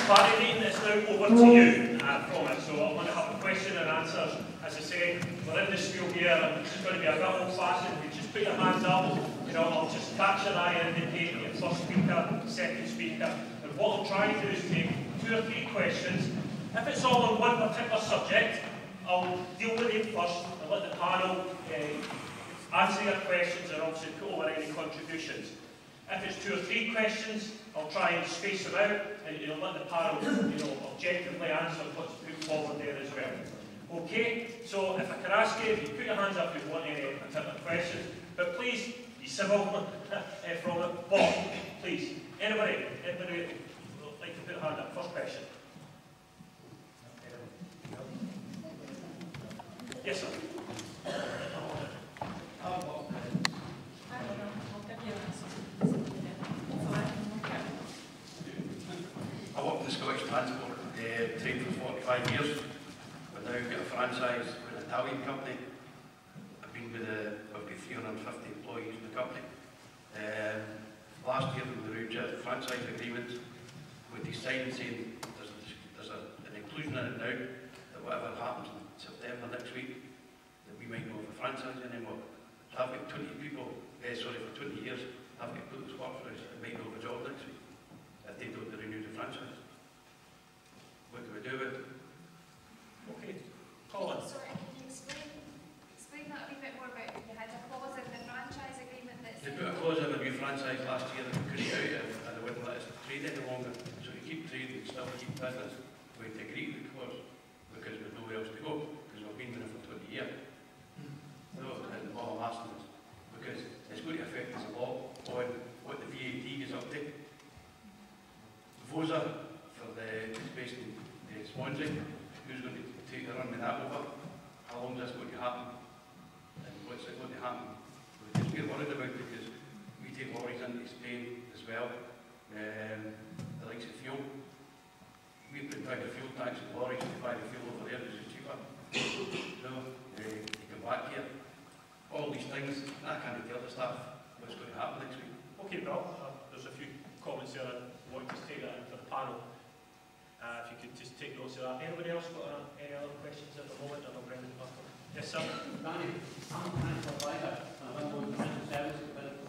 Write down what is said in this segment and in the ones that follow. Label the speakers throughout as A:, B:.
A: Party meeting is now over to you, I promise. So I'm going to have a question and answers. As I say, we're in the school here, and it's going to be a bit old-fashioned. You just put your hands up, you know, I'll just catch your eye and indicate your first speaker, second speaker. And what I'll try to do is take 2 or 3 questions. If it's all on one particular subject, I'll deal with it first and let the panel answer your questions and obviously put over any contributions. If it's 2 or 3 questions, I'll try and space them out and let the panel objectively answer what's put forward there as well. Okay, so if I can ask you, if you put your hands up if you want any particular questions, but please be civil from it. Bob, please. Anybody would like to put a hand up? First question. Yes, sir.
B: I worked in the Scottish Transport trade for 45 years. We've now got a franchise with an Italian company. I've been with we've got 350 employees in the company. Last year when we reached a franchise agreement, we decided saying there's an inclusion in it now that whatever happens in September next week, that we might not have a franchise anymore. So I've got 20 people, for 20 years, I've got people who's worked for us that might not have a job next week if they don't renew the franchise. What do we do with it?
A: Okay. Colin.
C: Sorry, can you explain that a wee bit more about you had a clause in the franchise agreement that
B: They put a clause in the new franchise last year that we couldn't out of and they wouldn't let us trade any longer. So we keep trading and still keep business. We had to agree to the clause because we've nowhere else to go because we've been there for 20 years. No, and all I'm asking is because it's going to affect us a lot on what the VAT goes up to. VOSA for the based in Swansea, who's going to take the run with that over? How long is this going to happen? And what's it going to happen? We're worried about it because we take lorries into Spain as well. The likes of fuel. We put back the fuel tanks in lorries to buy the fuel over there because it's cheaper. So they come back here. All these things, I can't tell the staff what's going to happen next week.
A: Okay, Bill, there's a few comments there I want to take that in for the panel. If you could just take notes of that. Anybody else got any other questions at the moment? And I'll bring it up. Yes, sir.
D: Danny, I'm a financial advisor. I'm on financial services business.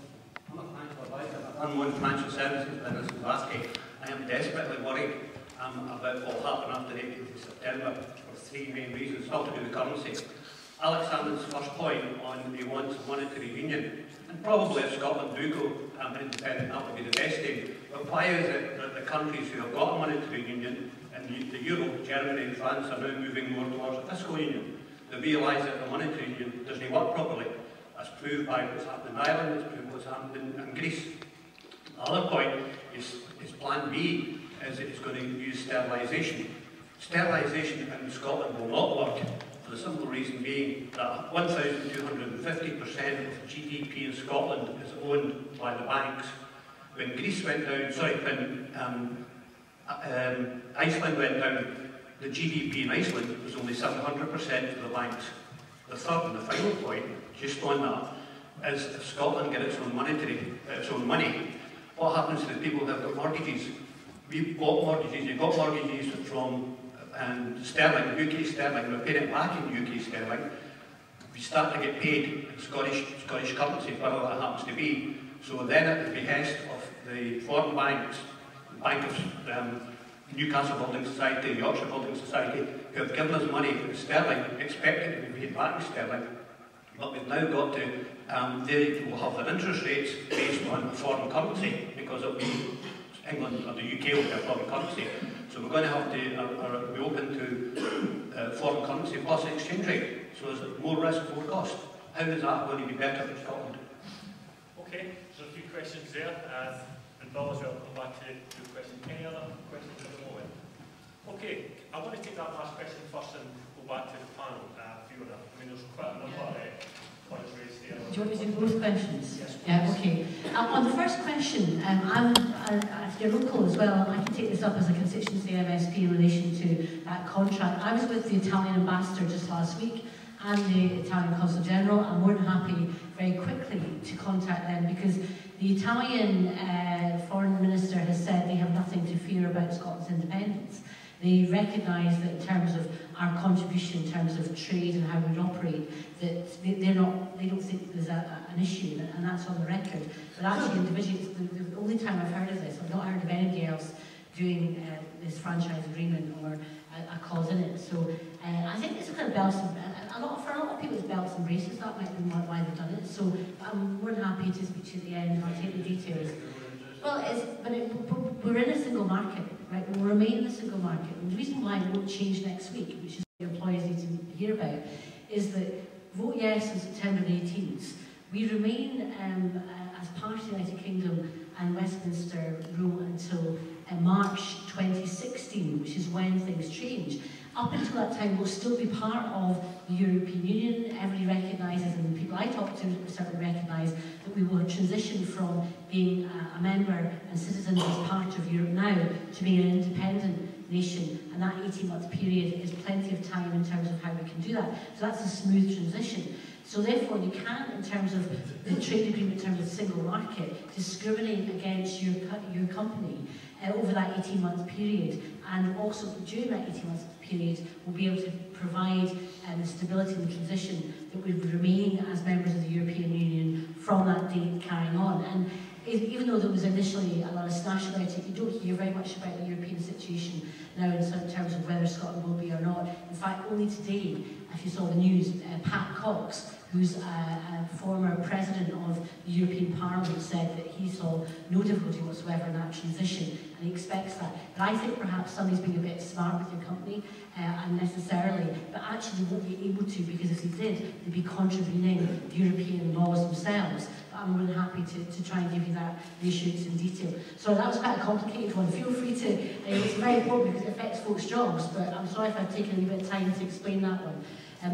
D: I'm a financial advisor. I'm on financial services business in Glasgow. I am desperately worried about what will happen after the 18th of September for 3 main reasons, all to do with currency. Alexander's first point on he wants a monetary union, and probably if Scotland do go independent, that would be the best thing. But why is it that the countries who have got a monetary union, and the Euro, Germany and France, are now moving more towards a fiscal union? They realise that the monetary union doesn't work properly. That's proved by what's happened in Ireland, it's proved what's happened in Greece. The other point is Plan B, is it's going to use sterilisation. Sterilisation in Scotland will not work, for the simple reason being that 1,250% of GDP in Scotland is owned by the banks. When Greece went down, when Iceland went down, the GDP in Iceland was only 700% for the banks. The third and the final point, just on that, is if Scotland get its own money, what happens to the people that have got mortgages? We've got mortgages, you've got mortgages from sterling, UK sterling, we're paying it back in UK sterling. We start to get paid in Scottish currency, whatever that happens to be. So then at the behest of the foreign banks, the Bank of Newcastle Building Society, Yorkshire Building Society, who have given us money in sterling, expected to be paid back in sterling, but we've now got to, they will have their interest rates based on foreign currency, because it'll be England or the UK will be a foreign currency. So we're going to have to be open to foreign currency plus exchange rate. So there's more risk, more cost. How is that going to be better for Scotland?
A: Okay, there's a few questions there. And Bill as well, come back to your question. Any other questions at the moment? Okay, I want to take that last question first and go back to the panel. Fiona, I mean, there's quite a number of points raised there.
E: Do you want me to do both questions?
A: Yes.
E: Yeah, okay. On the first question, if you're local as well, I can take this up as a constituency MSP in relation to that contract. I was with the Italian ambassador just last week and the Italian Consul General. I'm more than happy very quickly to contact them, because the Italian foreign minister has said they have nothing to fear about Scotland's independence. They recognise that in terms of our contribution, in terms of trade and how we operate, that they don't think there's an issue, and that's on the record. But actually, individually, it's the only time I've heard of this. I've not heard of anybody else doing this franchise agreement or a clause in it. So I think it's kind of belts and for a lot of people it's belts and braces. That might be why they've done it. So I'm more than happy to speak to you at the end, and I'll take the details. Well, we're in a single market, right? We'll remain in a single market. And the reason why it won't change next week, which is what employees need to hear about, is that vote yes on September 18th. We remain as part of the United Kingdom and Westminster rule until March 2016, which is when things change. Up until that time, we'll still be part of the European Union. Everybody recognises, and the people I talk to certainly recognise, that we will transition from being a member and citizens as part of Europe now to being an independent nation, and that 18-month period is plenty of time in terms of how we can do that. So that's a smooth transition. So therefore, you can't, in terms of the trade agreement, in terms of the single market, discriminate against your company over that 18-month period. And also, during that 18-month period, we'll be able to provide the stability and the transition that we would remain as members of the European Union from that date carrying on. And even though there was initially a lot of snash about it, you don't hear very much about the European situation now in terms of whether Scotland will be or not. In fact, only today, if you saw the news, Pat Cox, who's a former president of the European Parliament, said that he saw no difficulty whatsoever in that transition, and he expects that. But I think perhaps somebody's being a bit smart with your company, unnecessarily, but actually they won't be able to, because if they did, they'd be contravening European laws themselves. But I'm more than happy to try and give you that reassurance in detail. So that was quite a complicated one. Feel free to, it's very important because it affects folks' jobs, but I'm sorry if I've taken a little bit of time to explain that one.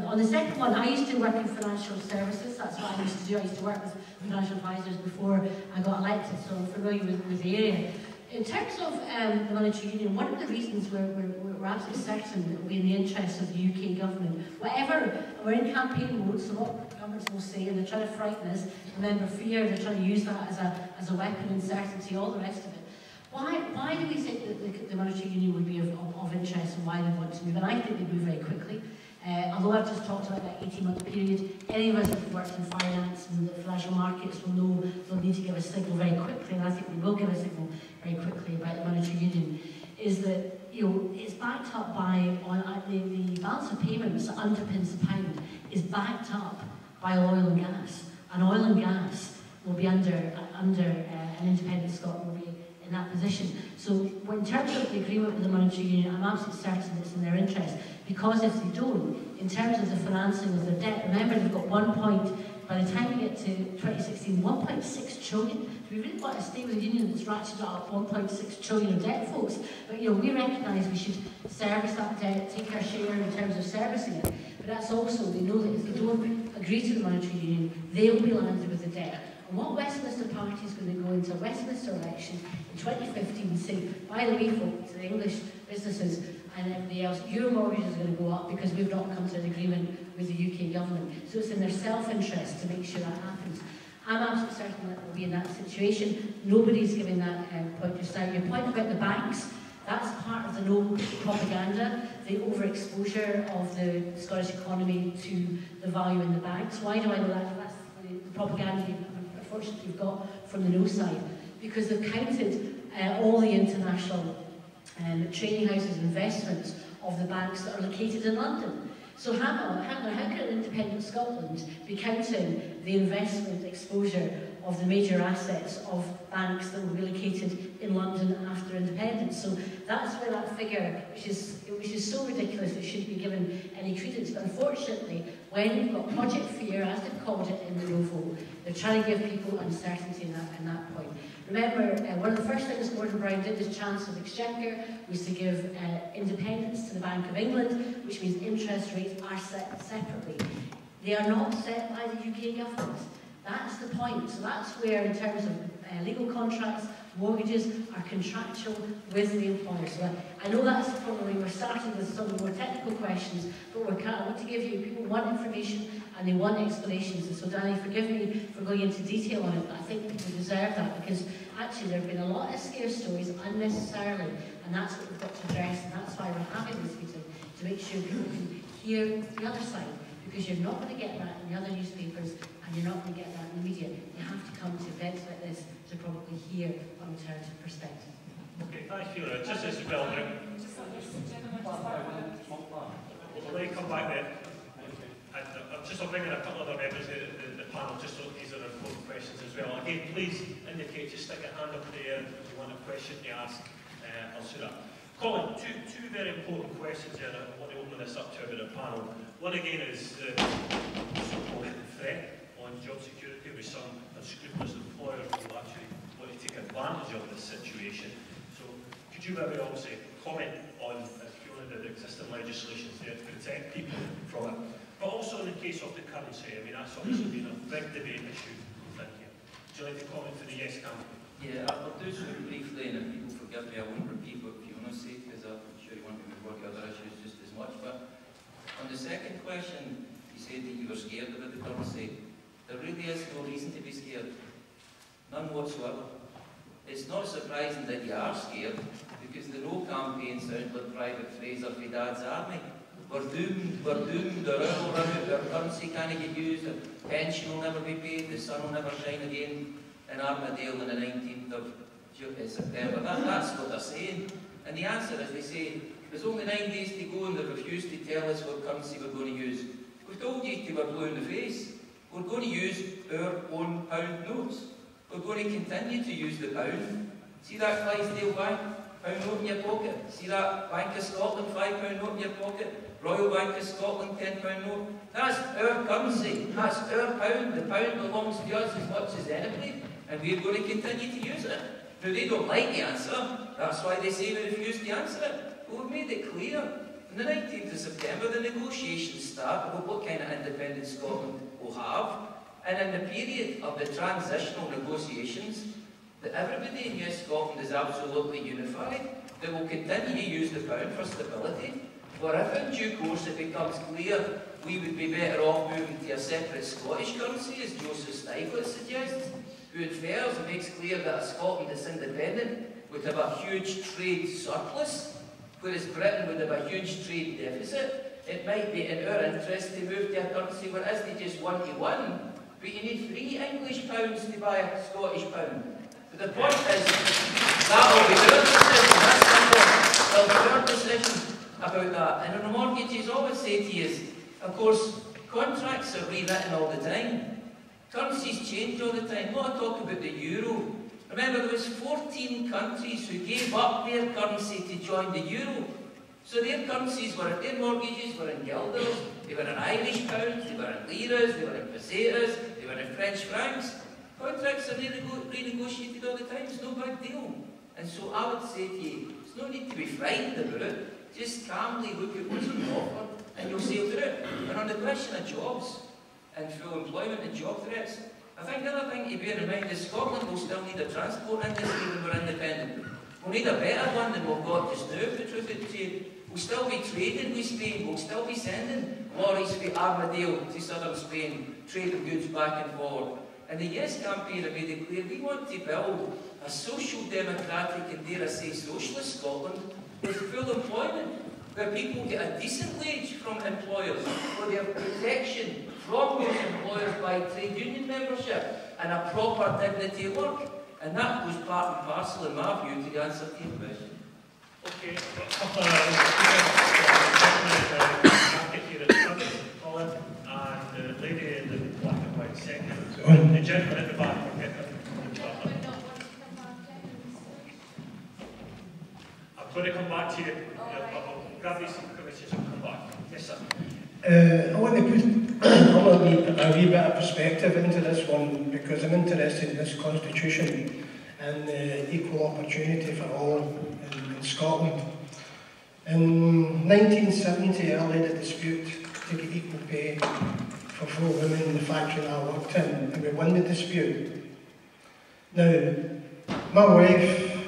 E: On the second one, I used to work in financial services. That's what I used to do. I used to work with financial advisors before I got elected, so I'm familiar with the area. In terms of the monetary union, one of the reasons we're absolutely certain that it will be in the interest of the UK government, whatever, we're in campaign mode, so what governments will say, and they're trying to frighten us, remember fear, they're trying to use that as a weapon, uncertainty, all the rest of it. Why do we think that the monetary union would be of interest, and why they want to move? And I think they move very quickly. Although I've just talked about that 18-month period, any of us who've worked in finance and the financial markets will know they'll need to give a signal very quickly, and I think we will give a signal very quickly about the monetary union, is that it's backed up by, the balance of payments that underpins the pound is backed up by oil and gas, and oil and gas will be under an independent Scotland will be in that position. So in terms of the agreement with the monetary union, I'm absolutely certain it's in their interest, because if they don't, in terms of the financing of their debt, remember they've got by the time we get to 2016, 1.6 trillion. Do we really want to stay with a union that's ratcheted up 1.6 trillion of debt, folks? But we recognise we should service that debt, take our share in terms of servicing it. But that's also, they know that if they don't agree to the monetary union, they will be landed with the debt. And what Westminster Party is going to go into a Westminster election in 2015 and say, by the way, folks, to the English businesses and everybody else, your mortgage is going to go up because we've not come to an agreement with the UK government. So it's in their self-interest to make sure that happens. I'm absolutely certain that we'll be in that situation. Nobody's giving that point just now. Your point about the banks, that's part of the no propaganda, the overexposure of the Scottish economy to the value in the banks. Why do I know that? That's the propaganda unfortunately you've got from the no side. Because they've counted all the international trading houses, investments of the banks that are located in London. So hang on, how can an independent Scotland be counting the investment exposure of the major assets of banks that will be located in London after independence? So that's where that figure, which is so ridiculous, it shouldn't be given any credence. But unfortunately, when you've got Project Fear, as they've called it in the no vote, they're trying to give people uncertainty in that point. Remember, one of the first things Gordon Brown did as Chancellor of the Exchequer was to give independence to the Bank of England, which means interest rates are set separately. They are not set by the UK government. That's the point. So that's where, in terms of legal contracts, Mortgages are contractual with the employer. So I know that's probably, we're starting with some more technical questions, but I want to give you, people want information and they want explanations. And so Danny, forgive me for going into detail on it, but I think people deserve that, because actually there have been a lot of scare stories unnecessarily, and that's what we've got to address, and that's why we're having this meeting, to make sure people can hear the other side, because you're not going to get that in the other newspapers, and you're not going to get that in the media. You have to come to events like this to probably hear an alternative perspective.
A: Okay, thanks, Fiona. Just as well, let me come back there. I'm bringing a couple of other members of the panel, just so these are important questions as well. Again, please indicate, just stick a hand up there if you want a question to ask Ursula. Colin, two very important questions here. I want to open this up to a bit of panel. One again is the so-called threat on job security, with some unscrupulous employers who actually want to take advantage of this situation. So could you maybe also comment on, as Fiona did, existing legislation there to protect people from it? But also in the case of the currency, I mean, that's obviously been a big debate issue, I think. Would you like to comment for the Yes campaign?
F: Yeah, I'll do so briefly, and if people forgive me, I won't repeat what Fiona said, because I'm sure you want me to work other issues just as much. But on the second question, you said that you were scared about the currency. There really is no reason to be scared. None whatsoever. It's not surprising that you are scared, because the No campaign sounds like Private Fraser for Dad's Army. We're doomed, the euro will run out, our currency can't get used, our pension will never be paid, the sun will never shine again in Armadale on the 19th of September. That's what they're saying. And the answer is, they say, there's only 9 days to go and they refuse to tell us what currency we're going to use. We've told you to we're blue in the face. We're going to use our own pound notes. We're going to continue to use the pound. See that Clydesdale Bank pound note in your pocket? See that Bank of Scotland £5 note in your pocket? Royal Bank of Scotland £10 note? That's our currency. That's our pound. The pound belongs to us as much as anybody, and we're going to continue to use it. Now, they don't like the answer. That's why they say we refuse to answer it. But we've made it clear. On the 19th of September, the negotiations start about what kind of independent Scotland will have. And in the period of the transitional negotiations, that everybody in Yes Scotland is absolutely unified, that will continue to use the pound for stability. Or if in due course it becomes clear we would be better off moving to a separate Scottish currency, as Joseph Stiglitz suggests, who infers and makes clear that a Scotland that's independent would have a huge trade surplus, whereas Britain would have a huge trade deficit, it might be in our interest to move to a currency where it isn't just 1-to-1, but you need 3 English pounds to buy a Scottish pound. But the point is, that will be our decision, that's our decision about that. And on the mortgages, I always say to you, of course, contracts are rewritten all the time. Currencies change all the time. Not to talk about the euro. Remember, there was 14 countries who gave up their currency to join the euro. So their currencies were, their mortgages were in guilders, they were in Irish pounds, they were in liras, they were in pesetas, they were in French francs. Contracts are renegotiated all the time. It's no big deal. And so I would say to you, there's no need to be frightened about it. Just calmly look at what's on offer and you'll sail through it. And on the question of jobs and full employment and job threats, I think the other thing to bear in mind is Scotland will still need a transport industry when we're independent. We'll need a better one than we've got just now, the truth is told. We'll still be trading with Spain, we'll still be sending lorries from Armadale to southern Spain, trading goods back and forward. And the Yes campaign have made it clear we want to build a social democratic and, dare I say, socialist Scotland with full employment, where people get a decent wage from employers, where they have protection from those employers by trade union membership and a proper dignity of work. And that goes part and parcel, in my view, to the answer to your question.
A: Okay, a couple of here at the front, Colin, and the lady in the black and white second. The gentleman at the back, we'll get them. I'm going to come back to you. I'll grab these commissions and come back. Yes, sir.
G: I want to put a wee bit of perspective into this one, because I'm interested in this constitution and equal opportunity for all in Scotland. In 1970, I led a dispute to get equal pay for 4 women in the factory I worked in, and we won the dispute. Now, My wife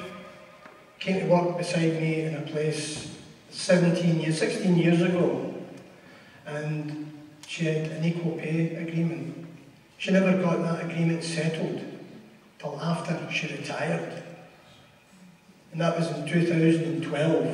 G: came to work beside me in a place 16 years ago, and she had an equal pay agreement. She never got that agreement settled till after she retired, and that was in 2012.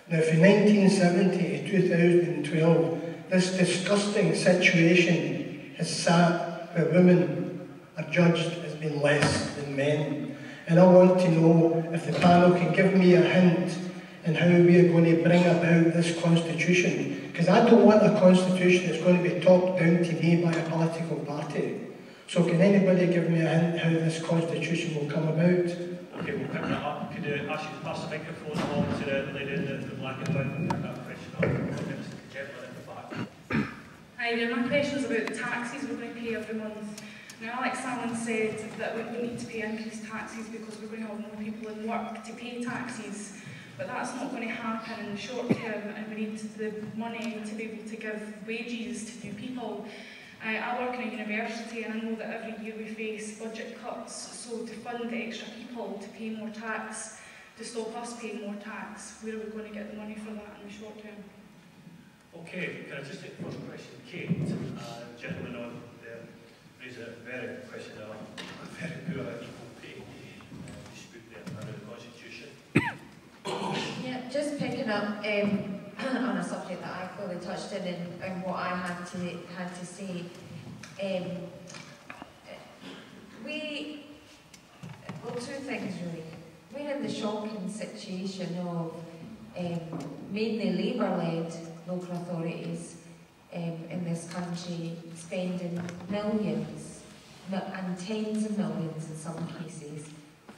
G: Now from 1970 to 2012, this disgusting situation has sat where women are judged as being less than men. And I want to know if the panel can give me a hint in how we are going to bring about this constitution. Because I don't want a constitution that's going to be talked down to me by a political party. So can anybody give me a hint how this constitution will come about?
A: Okay, we'll pick that up. Could I ask you to pass the microphone along to the lady in the black and white? Pick that question up. Okay, Mr. Chairperson at the back.
H: Hi there, my question is about the taxes we're going to pay every month. Now, Alex Salmon said that we need to pay increased taxes because we're going to have more people in work to pay taxes. But that's not going to happen in the short term, and we need the money to be able to give wages to new people. I work in a university, and I know that every year we face budget cuts, so to fund the extra people to pay more tax, to stop us paying more tax, where are we going to get the money for that in the short term?
A: Okay, can I just take the first question? Kate, gentleman on there, raised a very question of a very poor equal pay dispute there under the Constitution.
I: Yeah, just picking up on a subject that I clearly touched in and what I had to say. Well, two things really. We're in the shocking situation of mainly Labour-led local authorities in this country spending millions and tens of millions in some cases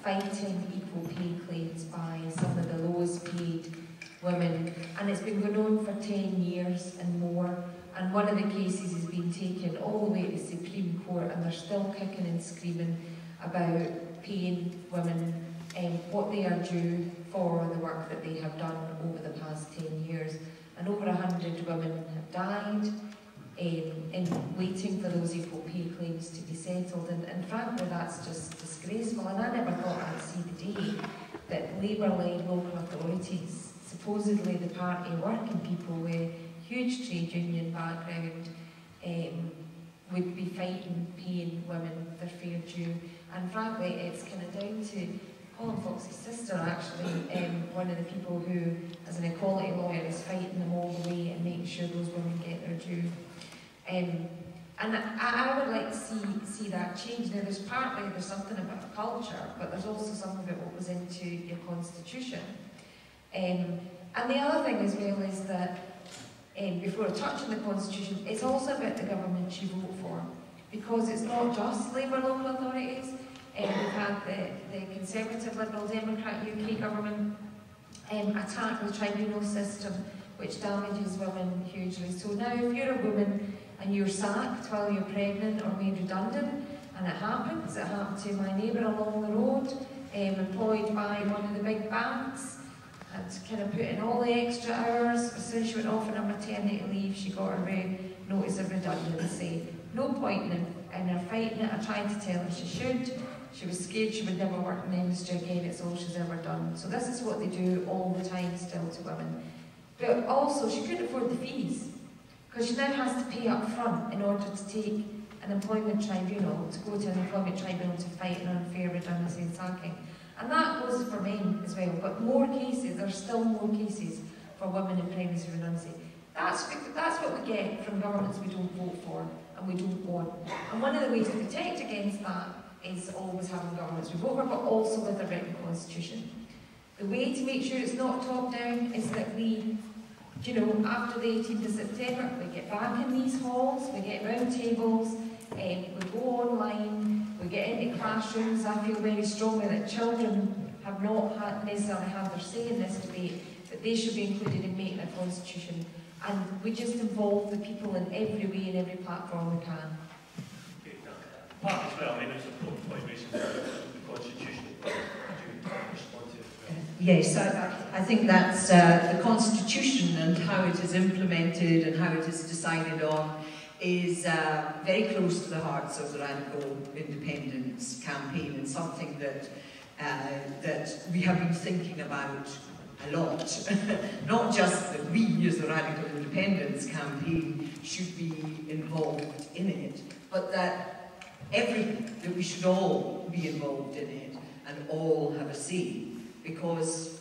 I: fighting equal pay claims by some of the lowest paid women, and it's been going on for 10 years and more, and one of the cases has been taken all the way to the Supreme Court, and they're still kicking and screaming about paying women what they are due for the work that they have done over the past 10 years. And over 100 women have died in waiting for those equal pay claims to be settled, and frankly that's just disgraceful, and I never thought I'd see the day that Labour-led local authorities, supposedly the party working people with huge trade union background, would be fighting paying women their fair due. And frankly it's kind of down to Colin Fox's sister, actually, one of the people who, as an equality lawyer, is fighting them all the way and making sure those women get their due. And I would like to see that change. Now, there's something about culture, but there's also something about what goes into your constitution. And the other thing as well is that, before I touch on the constitution, it's also about the government you vote for, because it's not just Labour local authorities. We've had the Conservative, Liberal, Democrat UK government attack the tribunal system, which damages women hugely. So now if you're a woman and you're sacked while you're pregnant or made redundant, and it happens, it happened to my neighbour along the road, employed by one of the big banks, and kind of put in all the extra hours. As soon as she went off on her maternity leave, she got her notice of redundancy. No point in her fighting it. I tried to tell her she should. She was scared she would never work in the industry again. It's all she's ever done. So this is what they do all the time still to women. But also, she couldn't afford the fees, because she now has to pay up front in order to take an employment tribunal, to go to an employment tribunal to fight an unfair redundancy and sacking. And that goes for men as well, but more cases, there's still more cases for women in pregnancy redundancy. That's what we get from governments we don't vote for and we don't want. And one of the ways to protect against that is always having governments we vote for, but also with a written constitution. The way to make sure it's not top down is that we, after the 18th of September, we get back in these halls, we get round tables, we go online, we get into classrooms. I feel very strongly that children have not necessarily had their say in this debate, that they should be included in making a constitution. And we just involve the people in every way, in every platform we can.
A: Part as well, I mean, it's a point recently, the Constitution. Do you respond to it?
J: Yes, I think that's the Constitution and how it is implemented and how it is decided on is very close to the hearts of the Radical Independence campaign, and something that that we have been thinking about a lot. Not just that we, as the Radical Independence campaign, should be involved in it, but that we should all be involved in it and all have a say. Because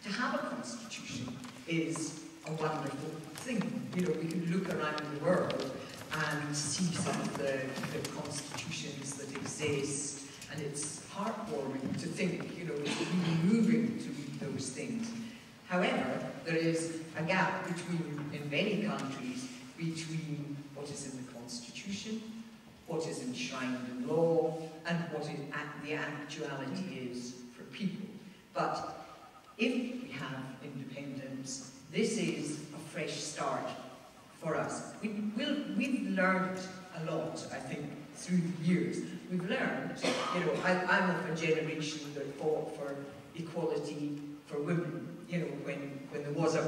J: to have a constitution is a wonderful thing. You know, we can look around the world and see some of the constitutions that exist, and it's heartwarming to think, you know, it's really moving to read those things. However, there is a gap in many countries, between what is in the constitution, what is enshrined in law, and what the actuality is for people. But if we have independence, this is a fresh start for us. We've learned a lot, I think, through the years. We've learned, you know, I'm of a generation that fought for equality for women. You know, when there was a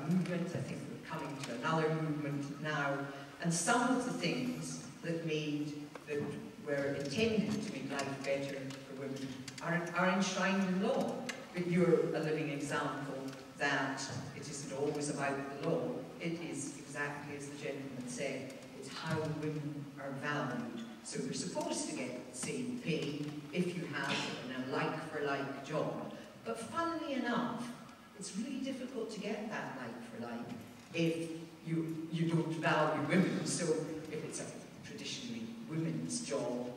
J: movement, I think we're coming to another movement now, and some of the things that were intended to make life better for women are enshrined in law. But you're a living example that it isn't always about the law. It is exactly as the gentleman said, it's how women are valued. So you're supposed to get the same pay if you have a like-for-like job. But funnily enough, it's really difficult to get that like-for-like if you don't value women. So if it's a traditionally women's job,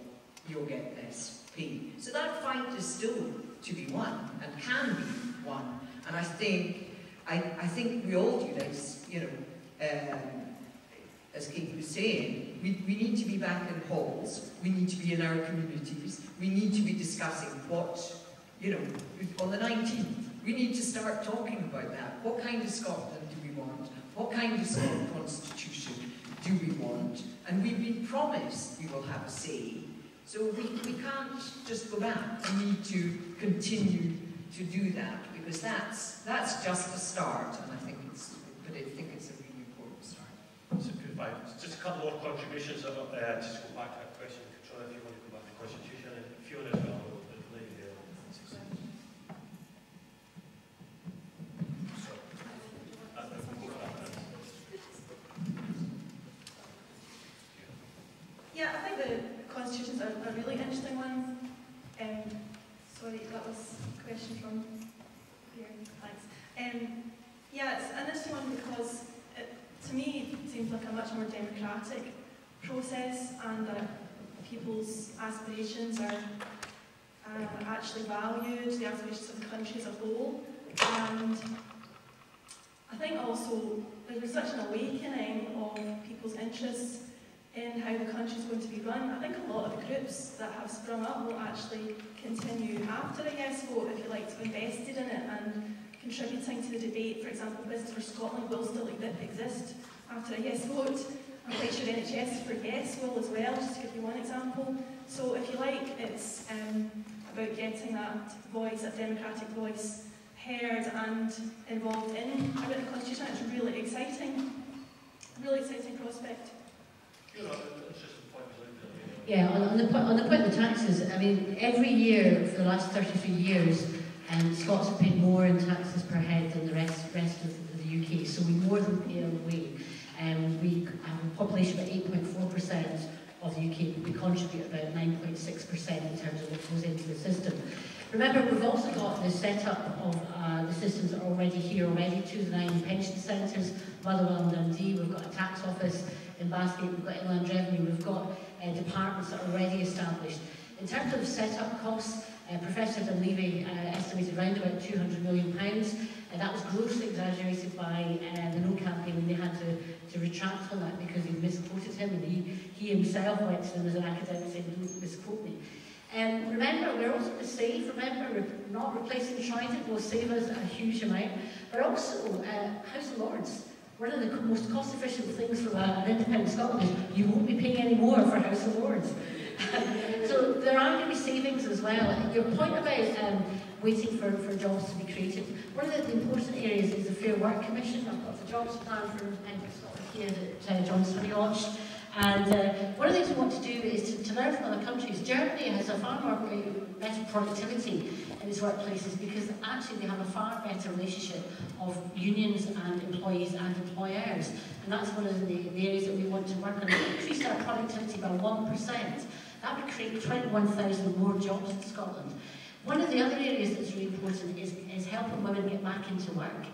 J: you'll get less pay. So that fight is still to be won, and can be won. And I think we all do this, you know, as Kate was saying, we need to be back in halls, we need to be in our communities, we need to be discussing what, you know, on the 19th, we need to start talking about that. What kind of Scotland do we want? What kind of Scotland constitution do we want? And we've been promised we will have a say. So we can't just go back. We need to continue to do that, because that's just a start, and I think it's a really important start.
A: That's a good point. Just a couple more contributions. Just go back to that question, Catriona, if you want to go back to the Constitution, and Fiona as well.
H: Yeah, I think the Constitution's a really interesting one. Sorry, that was a question from here. Thanks. Yeah, it's an interesting one because to me it seems like a much more democratic process, and that people's aspirations are actually valued, the aspirations of the country as a whole. And I think also there's been such an awakening of people's interests in how the country is going to be run. I think a lot of the groups that have sprung up will actually continue after a yes vote, if you like, to be invested in it and contributing to the debate. For example, Business for Scotland will still exist after a yes vote. I'm quite sure NHS for Yes will as well, just to give you one example. So if you like, it's about getting that voice, that democratic voice, heard and involved in a written constitution. It's a really exciting prospect.
E: Yeah, on the point of the taxes, I mean, every year for the last 33 years, Scots have paid more in taxes per head than the rest of the UK, so we more than pay our way. We have a population of 8.4% of the UK, but we contribute about 9.6% in terms of what goes into the system. Remember, we've also got the setup of the systems that are already here already, 2 to 9 pension centres, Motherwell and Dundee, we've got a tax office in Basket, we've got Inland Revenue, we've got departments that are already established. In terms of setup costs, Professor Dunleavy estimated around about £200 million, and that was grossly exaggerated by the No campaign, and they had to retract on that because he misquoted him, and he himself went to them as an academic saying, don't misquote me. Remember, we're also going to save, remember, not replacing Trident will save us a huge amount, but also House of Lords. One of the most cost-efficient things from an independent Scotland is you won't be paying any more for House of Lords. So there are going to be savings as well. Your point about waiting for jobs to be created, one of the important areas is the Fair Work Commission. I've got the jobs plan for independent Scotland here that John's launched. And one of the things we want to do is to learn from other countries. Germany has a far more better productivity in its workplaces because actually they have a far better relationship of unions and employees and employers. And that's one of the areas that we want to work on. If we increased our productivity by 1%, that would create 21,000 more jobs in Scotland. One of the other areas that's really important is helping women get back into work.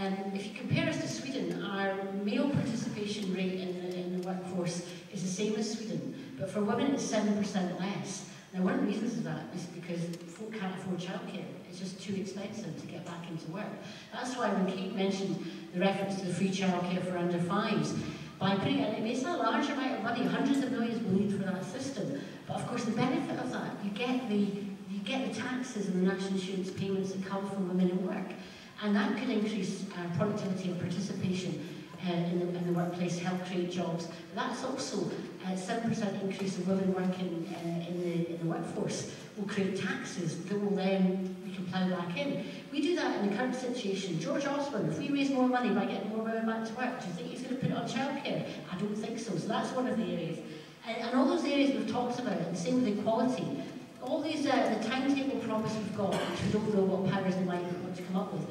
E: If you compare us to Sweden, our male participation rate in the workforce is the same as Sweden, but for women it's 7% less. Now one of the reasons of that is because folk can't afford childcare. It's just too expensive to get back into work. That's why when Kate mentioned the reference to the free childcare for under 5s, by putting it, it's a large amount of money, hundreds of millions will need for that system. But of course the benefit of that, you get the taxes and the national insurance payments that come from women in work. And that could increase productivity and participation in the workplace, help create jobs. That's also a 7% increase in women working in the workforce will create taxes that will then we can plough back in. We do that in the current situation. George Osborne, if we raise more money by getting more women back to work, do you think he's going to put it on childcare? I don't think so. So that's one of the areas. And all those areas we've talked about, and the same with equality. All these, the timetable promise we've got, which we don't know what powers they might want to come up with,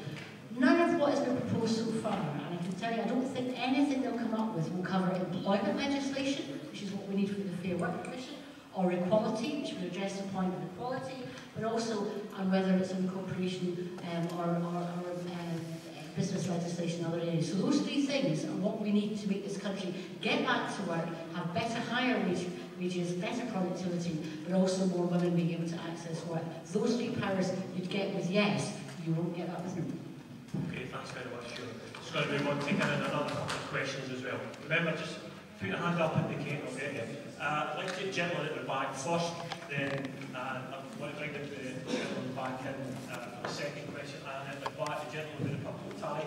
E: none of what has been proposed so far, and I can tell you, I don't think anything they'll come up with will cover employment legislation, which is what we need for the Fair Work Commission, or equality, which would address the point of equality, but also on whether it's in corporation or business legislation in other areas. So those three things are what we need to make this country get back to work, have better, higher wages, better productivity, but also more women being able to access work. Those three powers you'd get with yes, you won't get that with no.
A: Okay, thanks very much, Fiona. Just going to move on, taking in another couple of questions as well. Remember, just put your hand up, indicate, I'll get you. I'd like to get gentlemen at the back first, then I want to bring the gentleman back in for the second question, and at the back, the gentleman with a purple tie,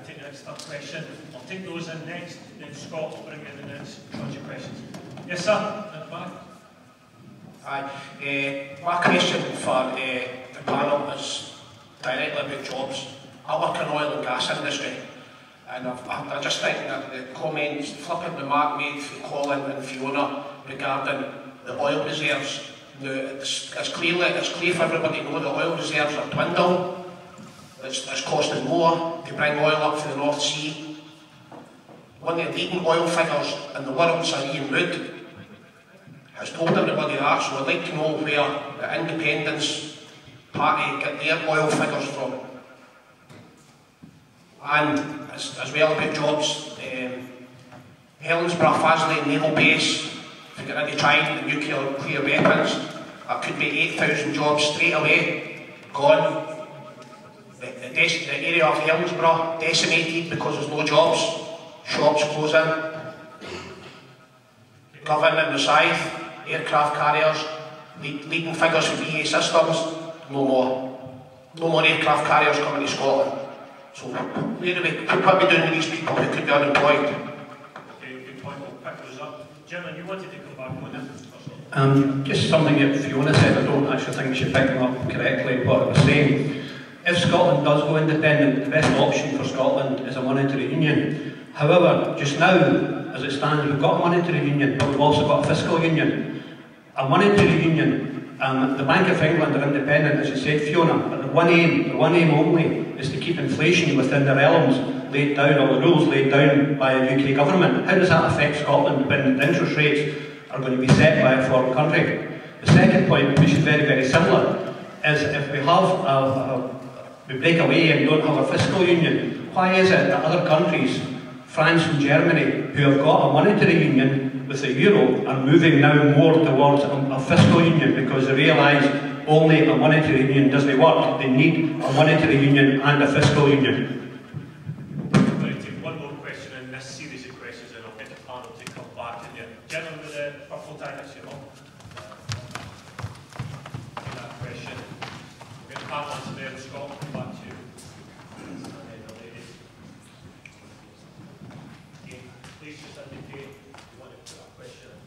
A: take the next third question. I'll take those in next, then Scott will bring in the next bunch of questions. Yes, sir, at the back.
K: Hi. My question for the panel is directly about jobs. I work in the oil and gas industry, and I just think that the comments, flipping remark made for Colin and Fiona regarding the oil reserves, now it's clear for everybody to know the oil reserves are dwindling. It's costing more to bring oil up from the North Sea. One of the leading oil figures in the world, Sir Ian Wood, has told everybody that, so I'd like to know where the Independence Party get their oil figures from. And as well about jobs, Helensburgh, Fasley Naval Base, if you get into trying the nuclear weapons, that could be 8,000 jobs straight away, gone. The area of Helensburgh decimated because there's no jobs, shops closing. Govan and Rosyth, aircraft carriers, leading figures for BA Systems, no more. No more aircraft carriers coming to Scotland. So what are we doing with these people who could be unemployed?
A: Okay, good point, we'll pick those up. Gentlemen, you wanted to come back on this?
L: Just something that Fiona said, I don't actually think she picked them up correctly what I was saying. If Scotland does go independent, the best option for Scotland is a monetary union. However, just now, as it stands, we've got a monetary union, but we've also got a fiscal union. A monetary union, the Bank of England are independent, as you said, Fiona, but the one aim only is to keep inflation within the realms laid down, or the rules laid down by the UK government. How does that affect Scotland when the interest rates are going to be set by a foreign country? The second point, which is very, very similar, is if we have we break away and don't have a fiscal union, why is it that other countries, France and Germany, who have got a monetary union with the euro, are moving now more towards a fiscal union because they realise only a monetary union doesn't work. They need a monetary union and a fiscal union.
A: I'm going to take one more question in this series of questions and I'll get the panel to come back in there. Gentlemen with the purple tie next to you. That question. We'll get the panel answer there and Scott, come back to you. And then the ladies. Okay, please just indicate you want to put that question in.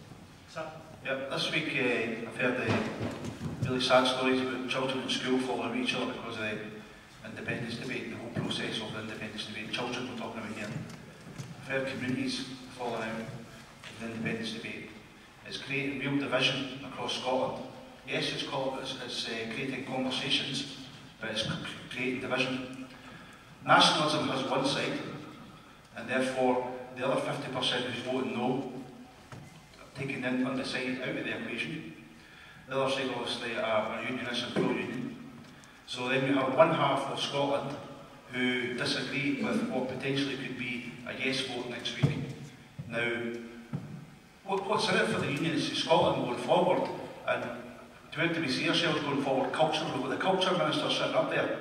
A: Sir?
M: Yep, this week I've heard really sad stories about children in school falling over each other because of the independence debate, the whole process of the independence debate. Children we're talking about here. I've heard communities falling out. I've the independence debate. It's creating real division across Scotland. Yes, it's creating conversations, but it's creating division. Nationalism has one side, and therefore the other 50% who's voting no, taking the undecided out of the equation. The other side obviously are unionists and pro-union. So then you have one half of Scotland who disagree with what potentially could be a yes vote next week. Now, what's in it for the unionists in Scotland going forward? And where do we see ourselves going forward? Culture, we've got the culture minister sitting up there.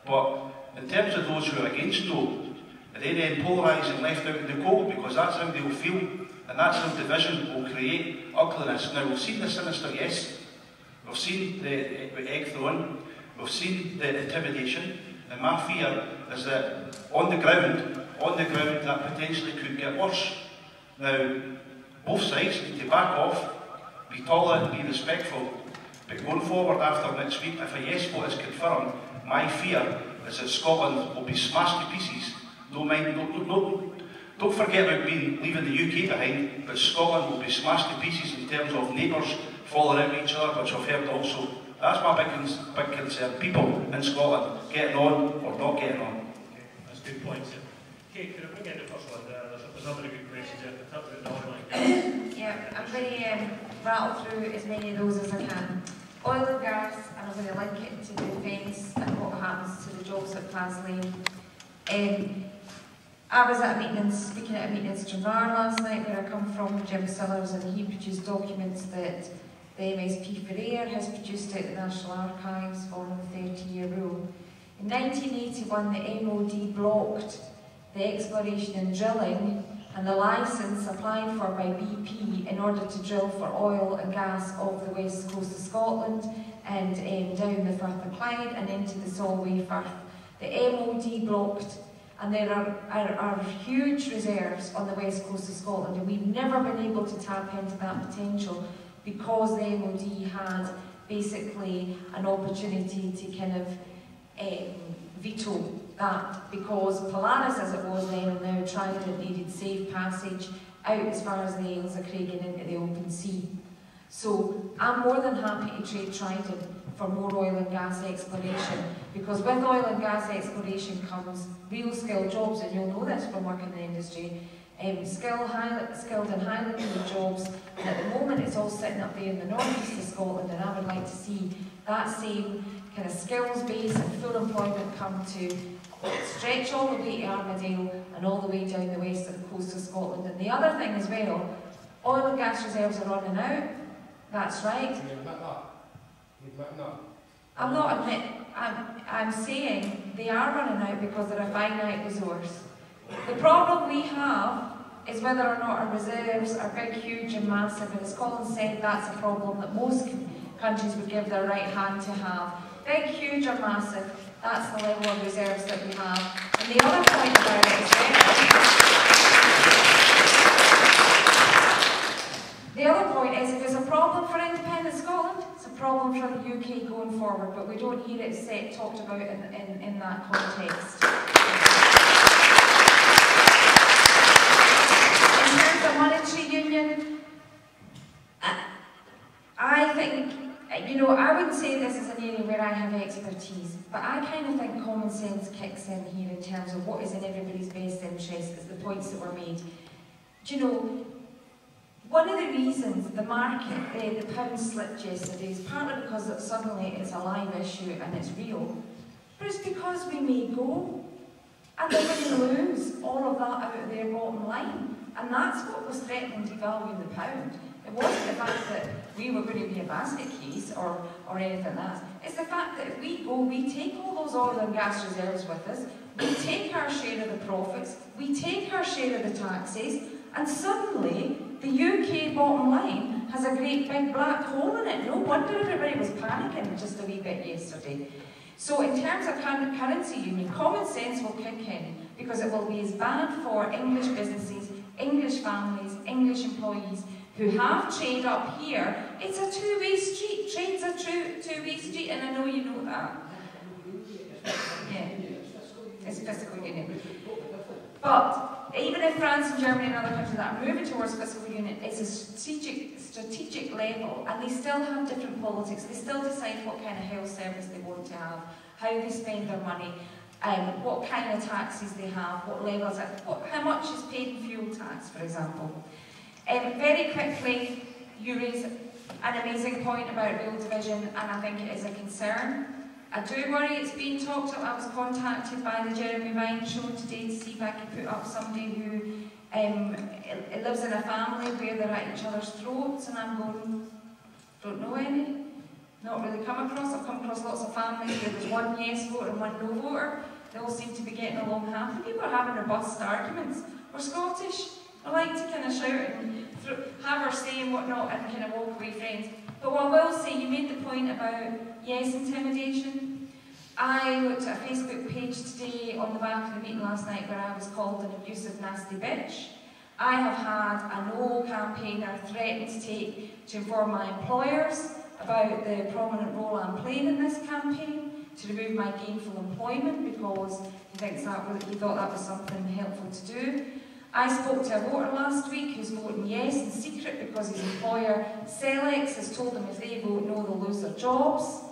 M: But in terms of those who are against no, are they then polarised and left out in the cold? Because that's how they'll feel, and that's how division will create ugliness. Now, we've seen the sinister yes, we've seen the egg thrown, we've seen the intimidation, and my fear is that on the ground, that potentially could get worse. Now, both sides need to back off, be tolerant and be respectful, but going forward after next week, if a yes vote is confirmed, my fear is that Scotland will be smashed to pieces. Don't forget about leaving the UK behind, but Scotland will be smashed to pieces in terms of neighbours falling out with each other, which I've heard also. That's my big concern. People in Scotland getting on or not getting on.
A: Okay, that's a good point, sir. Kate, could I bring in the first one? There's another good question there.
I: Yeah, I'm going to rattle through as many of those as I can. Oil and gas, and I'm going to link it to the defence and what happens to the jobs at Faslane. I was at a meeting, speaking at a meeting in Stranraer last night where I come from, Jim Sellers, and he produced documents that the MSP for Air has produced at the National Archives following the 30-year rule. In 1981, the MOD blocked the exploration and drilling and the licence applied for by BP in order to drill for oil and gas off the west coast of Scotland and down the Firth of Clyde and into the Solway Firth. The MOD blocked, and there are huge reserves on the west coast of Scotland, and we've never been able to tap into that potential because the MOD had basically an opportunity to kind of veto that, because Polaris, as it was then and now, Trident needed safe passage out as far as the Ailsa Craig and into the open sea. So I'm more than happy to trade Trident for more oil and gas exploration, because with oil and gas exploration comes real skilled jobs, and you'll know this from working in the industry. Skilled and highly paid jobs, and at the moment it's all sitting up there in the northeast of Scotland, and I would like to see that same kind of skills base and full employment come to stretch all the way to Armadale and all the way down the west of the coast of Scotland. And the other thing as well, oil and gas reserves are running out. That's right. I'm not admitting. I'm saying they are running out because they're a finite resource. The problem we have is whether or not our reserves are big, huge and massive, and as Colin said, that's a problem that most countries would give their right hand to have. Big, huge or massive, that's the level of reserves that we have. And the other point about it is the other point is, if there's a problem for independent Scotland, it's a problem for the UK going forward, but we don't hear it talked about in that context. In terms of monetary union, I think, I wouldn't say this is an area where I have expertise, but I kind of think common sense kicks in here in terms of what is in everybody's best interest, as the points that were made. One of the reasons the market, the pound slipped yesterday is partly because suddenly it's a live issue and it's real, but it's because we may go and they're going to lose all of that out of their bottom line. And that's what was threatening devaluing the pound. It wasn't the fact that we were going to be a basket case or anything like that. It's the fact that if we go, we take all those oil and gas reserves with us, we take our share of the profits, we take our share of the taxes, and suddenly the UK bottom line has a great big black hole in it. No wonder everybody was panicking just a wee bit yesterday. So in terms of currency union, common sense will kick in, because it will be as bad for English businesses, English families, English employees who have trade up here. It's a two-way street. Trade's a two-way street, and I know you know that. Yeah, it's fiscal union. But even if France and Germany and other countries that are moving towards fiscal union, it's a strategic level, and they still have different politics. They still decide what kind of health service they want to have, how they spend their money, what kind of taxes they have, what levels, how much is paid in fuel tax, for example. Very quickly, you raise an amazing point about real division, and I think it is a concern. I do worry it's being talked about. I was contacted by the Jeremy Vine show today to see if I could put up somebody who lives in a family where they're at each other's throats, and I'm going, don't know any, not really come across. I've come across lots of families where there's one yes voter and one no voter. They all seem to be getting along happily. People are having robust arguments. We're Scottish. I like to kind of shout and have our say and whatnot and kind of walk away friends. But what I will say, you made the point about yes intimidation. I looked at a Facebook page today on the back of the meeting last night where I was called an abusive, nasty bitch. I have had a no campaigner threaten to inform my employers about the prominent role I'm playing in this campaign, to remove my gainful employment because he thought that was something helpful to do. I spoke to a voter last week who's voting yes in secret because his employer, Celex, has told him if they vote no, they'll lose their jobs.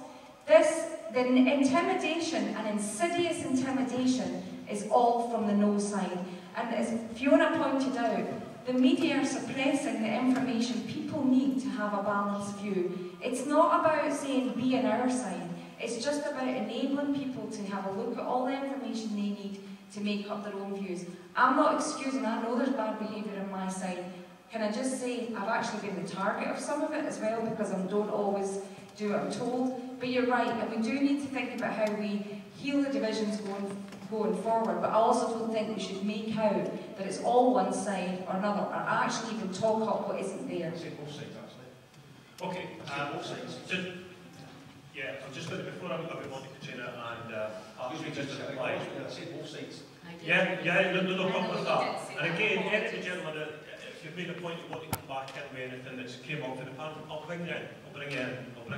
I: The intimidation and insidious intimidation is all from the no side. And as Fiona pointed out, the media are suppressing the information people need to have a balanced view. It's not about saying be on our side. It's just about enabling people to have a look at all the information they need to make up their own views. I'm not excusing, I know there's bad behaviour on my side. Can I just say, I've actually been the target of some of it as well because I don't always do what I'm told. But you're right, and we do need to think about how we heal the divisions going forward. But I also don't think we should make out that it's all one side or another, or actually even talk up what isn't there.
A: Say both sides, actually. Okay, both sides. Yeah, I'm just going to, before I move on to Catriona and actually just to reply.
K: Say both sides.
A: Yeah, no problem with that. And again, any of the gentlemen, if you've made a point you want to come back in with anything that's came up to the panel, I'll bring you in, I'll bring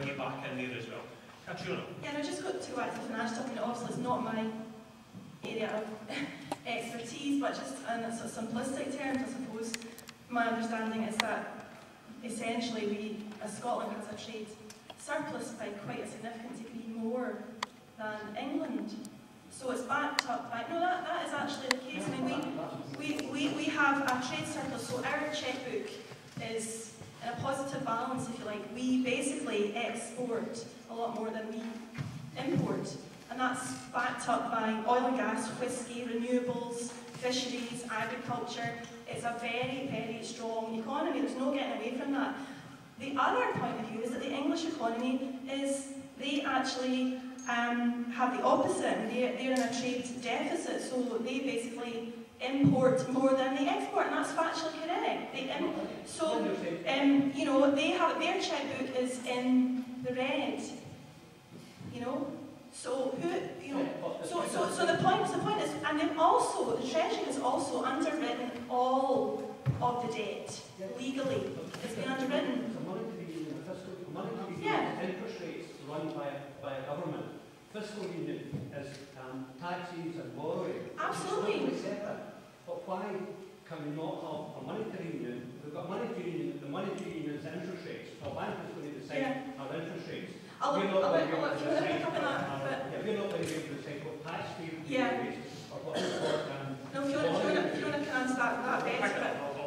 A: you back in there as well. Catriona.
N: Yeah, I just got to add to financial stuff, and obviously it's not my area of expertise, but just in sort of simplistic terms, I suppose, my understanding is that essentially we, as Scotland, has a trade surplus by quite a significant degree more than England. So it's backed up by, no, that is actually the case. I mean, we have a trade surplus, so our chequebook is in a positive balance, if you like. We basically export a lot more than we import, and that's backed up by oil and gas, whisky, renewables, fisheries, agriculture. It's a very, very strong economy. There's no getting away from that. The other point of view is that the English economy is, they actually have the opposite. They're in a trade deficit, so they basically import more than they export, and that's factually correct. You know, they have, their chequebook is in the red. You know, so who, you know, so the point is, and then also the Treasury has also underwritten all of the debt legally. It's been underwritten. Yeah.
L: Interest rates run by a government. Fiscal union is taxes and borrowing.
N: Absolutely.
L: It's separate. But why can we not have a monetary union? We've got monetary union. The monetary union is interest rates. So a bank is going to decide our interest rates. We're not going to be able to decide what tax we raise or what support can.
N: No, Fiona can answer that better.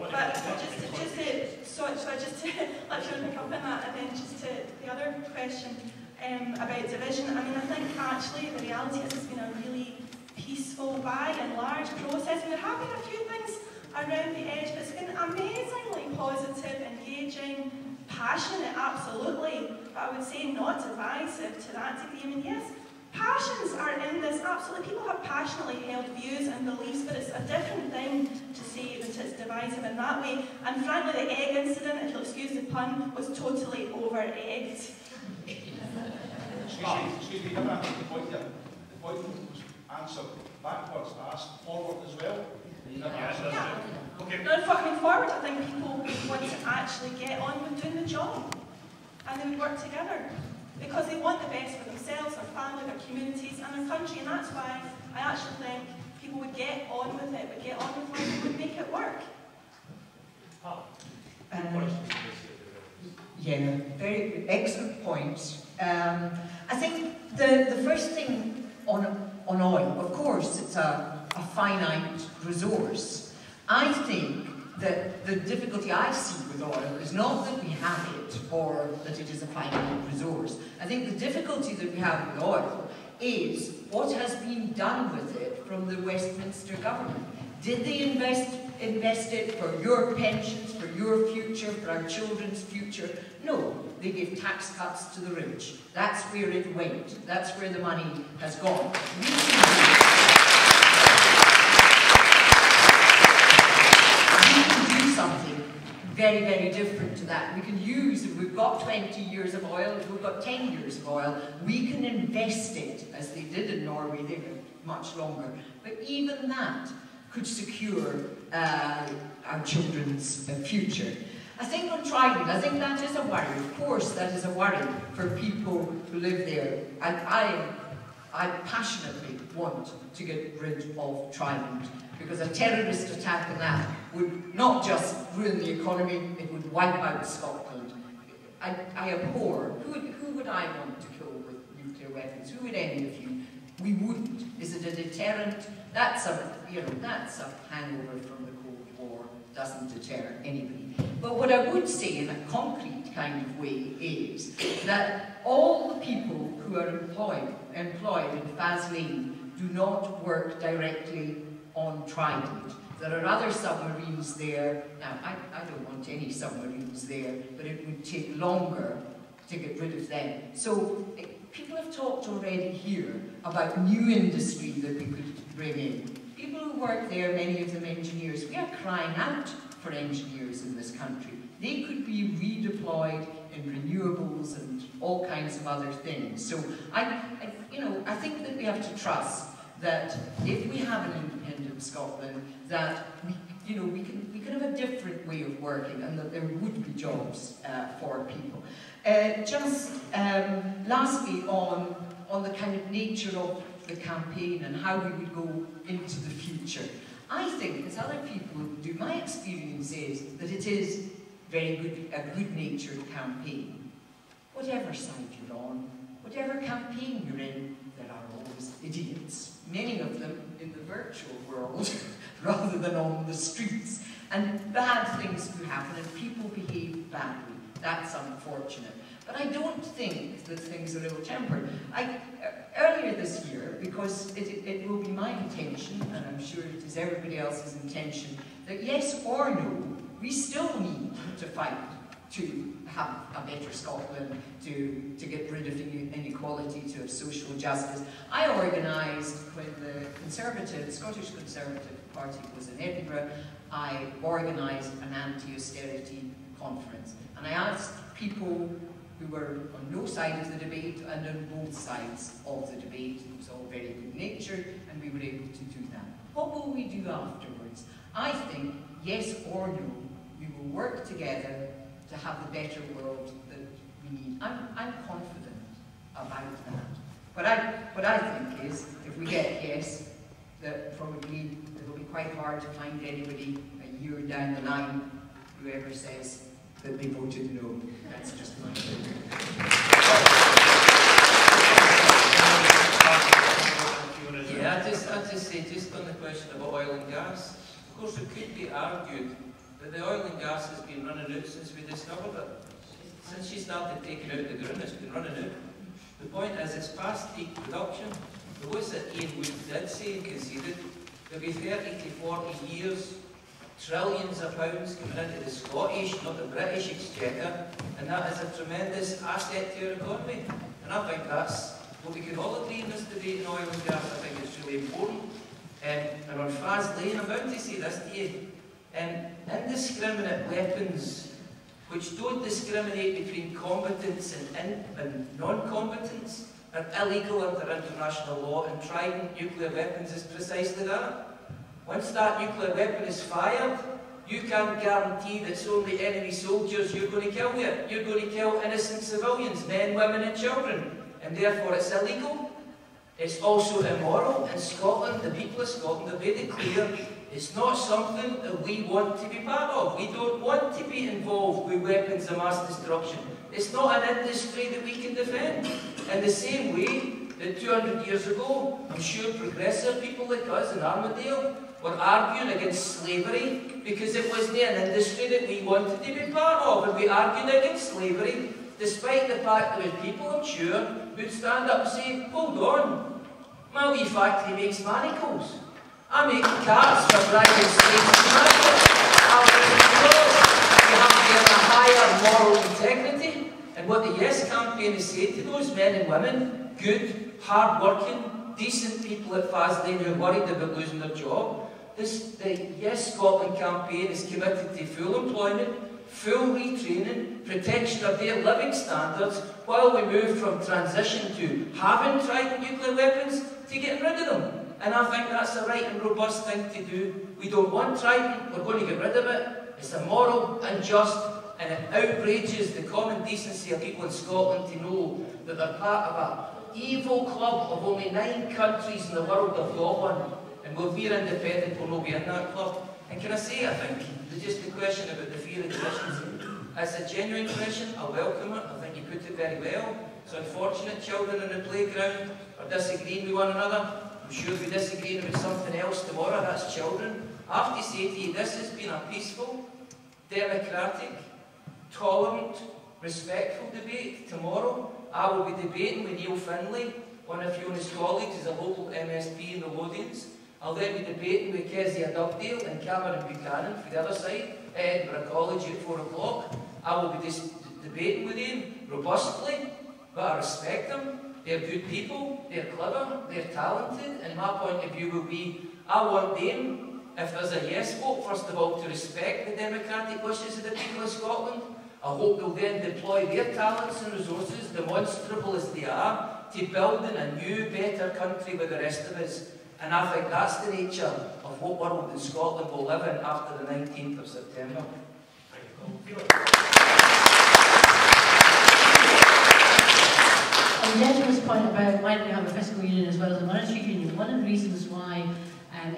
N: But just to let Fiona pick up on that, and then just to the other question about division. I mean, I think actually the reality is it's been a really peaceful, by and large process. There have been a few things around the edge, but it's been amazingly positive, engaging, passionate, absolutely. But I would say not divisive to that degree. I mean, yes, passions are in this, absolutely. People have passionately held views and beliefs, but it's a different thing to say that it's divisive in that way. And frankly, the egg incident, if you'll excuse the pun, was totally over-egged.
M: Excuse me, never answered the point there. The point was answered backwards, asked forward as well.
N: Okay. No, fucking forward, I think people want to actually get on with doing the job. And they would work together. Because they want the best for themselves, their family, their communities and their country. And that's why I actually think people would get on with it, would get on with life, would
J: Yeah, very excellent point. I think the first thing on oil, of course, it's a finite resource. I think that the difficulty I see with oil is not that we have it or that it is a finite resource. I think the difficulty that we have with oil is what has been done with it from the Westminster government. Did they invest it for your pensions, for your future, for our children's future? No, they gave tax cuts to the rich. That's where it went. That's where the money has gone. We can do something very, very different to that. We can use, if we've got 20 years of oil, if we've got 10 years of oil, we can invest it, as they did in Norway, they were much longer. But even that could secure our children's future. I think on Trident, I think that is a worry. Of course, that is a worry for people who live there. I passionately want to get rid of Trident, because a terrorist attack on that would not just ruin the economy, it would wipe out Scotland. I abhor. Who would I want to kill with nuclear weapons? Who would any of you? We wouldn't. Is it a deterrent? That's a hangover from the Cold War. Doesn't deter anybody. But what I would say in a concrete kind of way is that all the people who are employed in Faslane do not work directly on Trident. There are other submarines there. Now, I don't want any submarines there, but it would take longer to get rid of them. So people have talked already here about new industry that we could bring in. People who work there, many of them engineers, we are crying out for engineers in this country. They could be redeployed in renewables and all kinds of other things. So I think that we have to trust that if we have an independent Scotland, that we can have a different way of working, and that there would be jobs for people. Lastly, on the kind of nature of the campaign and how we would go into the future, I think, as other people do, my experience is that it is a good-natured campaign. Whatever side you're on, whatever campaign you're in, there are always idiots. Many of them in the virtual world, rather than on the streets. And bad things do happen, and people behave badly. That's unfortunate. But I don't think that things are ill-tempered. Earlier this year, because it will be my intention, and I'm sure it is everybody else's intention, that yes or no, we still need to fight to have a better Scotland, to get rid of inequality, to have social justice. I organised, when the Scottish Conservative Party was in Edinburgh, I organised an anti-austerity conference. And I asked people who were on no side of the debate and on both sides of the debate. It was all very good-natured, and we were able to do that. What will we do afterwards? I think, yes or no, we will work together to have the better world that we need. I'm confident about that. What I think is, if we get yes, that probably it will be quite hard to find anybody a year down the line who ever says that they voted no. That's just my opinion.
F: Yeah, I'd just say, just on the question about oil and gas, of course it could be argued that the oil and gas has been running out since we discovered it. Since she started taking out the ground, it's been running out. The point is, it's past peak production. The was that Ian Wood did say, conceded, there'll be 30 to 40 years, trillions of pounds coming into the Scottish, not the British exchequer, and that is a tremendous asset to our economy. And I think that's what we can all agree in this debate in oil and gas. I think it's really important. And on Faslane, I'm bound to say this to you. Indiscriminate weapons, which don't discriminate between combatants and non-combatants, are illegal under international law, and Trident nuclear weapons is precisely that. Once that nuclear weapon is fired, you can't guarantee that it's only enemy soldiers you're going to kill with it. You're going to kill innocent civilians, men, women and children, and therefore it's illegal. It's also immoral. In Scotland, the people of Scotland are very clear. It's not something that we want to be part of. We don't want to be involved with weapons of mass destruction. It's not an industry that we can defend. In the same way that 200 years ago, I'm sure progressive people like us in Armadale were arguing against slavery because it wasn't an industry that we wanted to be part of. And we argued against slavery despite the fact there were people, I'm sure, who'd stand up and say, hold on, my wee factory makes manacles. I make cars for driving slaves to market. You have to have a higher moral integrity. And what the Yes campaign is saying to those men and women, good, hard-working, decent people at Faslane who are worried about losing their job, the Yes Scotland campaign is committed to full employment, full retraining, protection of their living standards, while we move from transition to having tried nuclear weapons to getting rid of them. And I think that's a right and robust thing to do. We don't want Trident, we're going to get rid of it. It's immoral, unjust, and it outrages the common decency of people in Scotland to know that they're part of an evil club of only 9 countries in the world have got one. And when we're independent, we'll not be in that club. And can I say, I think, just the question about the fear of divisions, it's a genuine question, I welcome it, I think you put it very well. It's unfortunate children in the playground are disagreeing with one another. I'm sure we'll be disagreeing about something else tomorrow, that's children. I have to say to you, this has been a peaceful, democratic, tolerant, respectful debate. Tomorrow, I will be debating with Neil Finlay, one of Fiona's colleagues, is a local MSP in the Lothians. I'll then be debating with Kezia Dugdale and Cameron Buchanan for the other side, at Edinburgh College at 4 o'clock. I will be debating with them robustly, but I respect them. They're good people, they're clever, they're talented, and my point of view will be, I want them, if there's a yes vote, first of all, to respect the democratic wishes of the people of Scotland. I hope they'll then deploy their talents and resources, demonstrable as they are, to building a new, better country with the rest of us. And I think that's the nature of what world in Scotland will live in after the 19th of September.
E: On the gentleman's point about why do we have a fiscal union as well as a monetary union, one of the reasons why,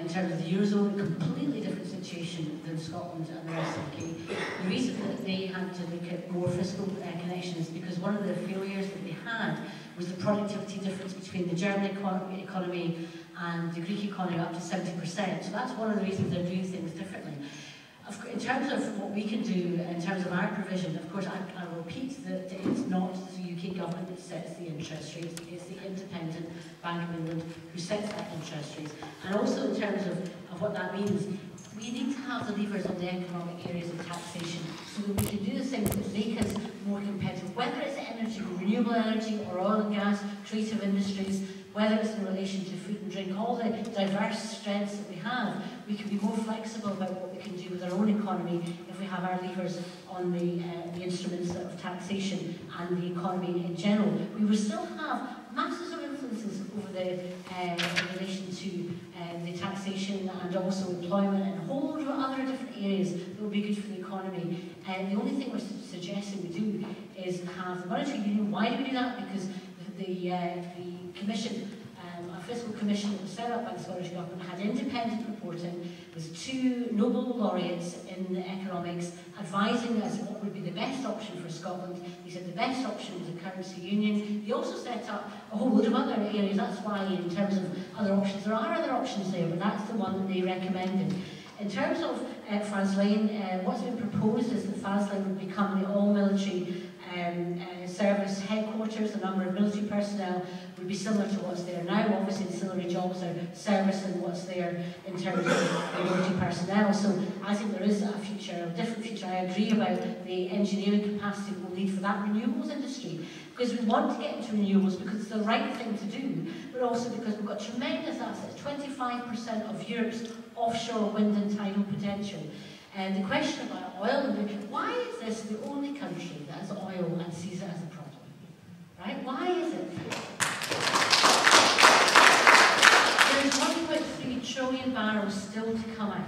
E: in terms of the Eurozone, a completely different situation than Scotland and the rest of the UK. The reason that they had to look at more fiscal connections is because one of the failures that they had was the productivity difference between the German economy and the Greek economy up to 70%. So that's one of the reasons they're doing things differently. In terms of what we can do, in terms of our provision, of course, I will repeat that it's not the UK government that sets the interest rates, it's the independent Bank of England who sets that interest rates. And also in terms of what that means, we need to have the levers on the economic areas of taxation so that we can do the things that make us more competitive, whether it's energy, renewable energy, or oil and gas, creative industries, whether it's in relation to food and drink, all the diverse strengths that we have, we can be more flexible about what we can do with our own economy if we have our levers on the instruments of taxation and the economy in general. We will still have masses of influences over in relation to the taxation and also employment and a whole lot of other different areas that will be good for the economy. And the only thing we're suggesting we do is have the monetary union. Why do we do that? Because the commission, a fiscal commission that was set up by the Scottish Government, had independent reporting with 2 Nobel laureates in economics advising us what would be the best option for Scotland. He said the best option was a currency union. He also set up a whole load of other areas. That's why in terms of other options, there are other options there, but that's the one that they recommended. In terms of Faslane, what's been proposed is that Faslane would become the all-military service headquarters. The number of military personnel would be similar to what's there now. Obviously, ancillary jobs are servicing what's there in terms of the military personnel. So I think there is a future, a different future. I agree about the engineering capacity that we'll need for that renewables industry, because we want to get into renewables because it's the right thing to do, but also because we've got tremendous assets. 25% of Europe's offshore wind and tidal potential. And the question about oil, why is this the only country that has oil and sees it as a problem? Right? Why is it? There's 1.3 trillion barrels still to come out.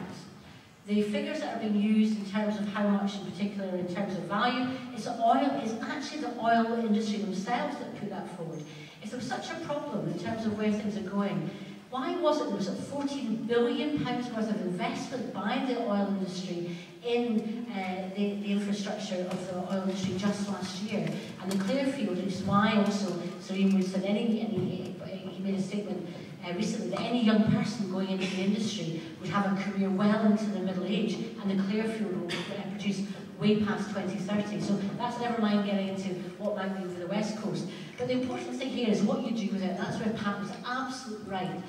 E: The figures that are being used in terms of how much in particular in terms of value is oil, is actually the oil industry themselves that put that forward. If there was such a problem in terms of where things are going, why was it there was £14 billion worth of investment by the oil industry in the infrastructure of the oil industry just last year? And the Clearfield, which is why also Sir Ian Wood said he made a statement recently that any young person going into the industry would have a career well into the middle age, and the Clearfield will produce way past 2030. So that's never mind getting into what might be over the West Coast. But the important thing here is what you do with it. That's where Pat was absolutely right.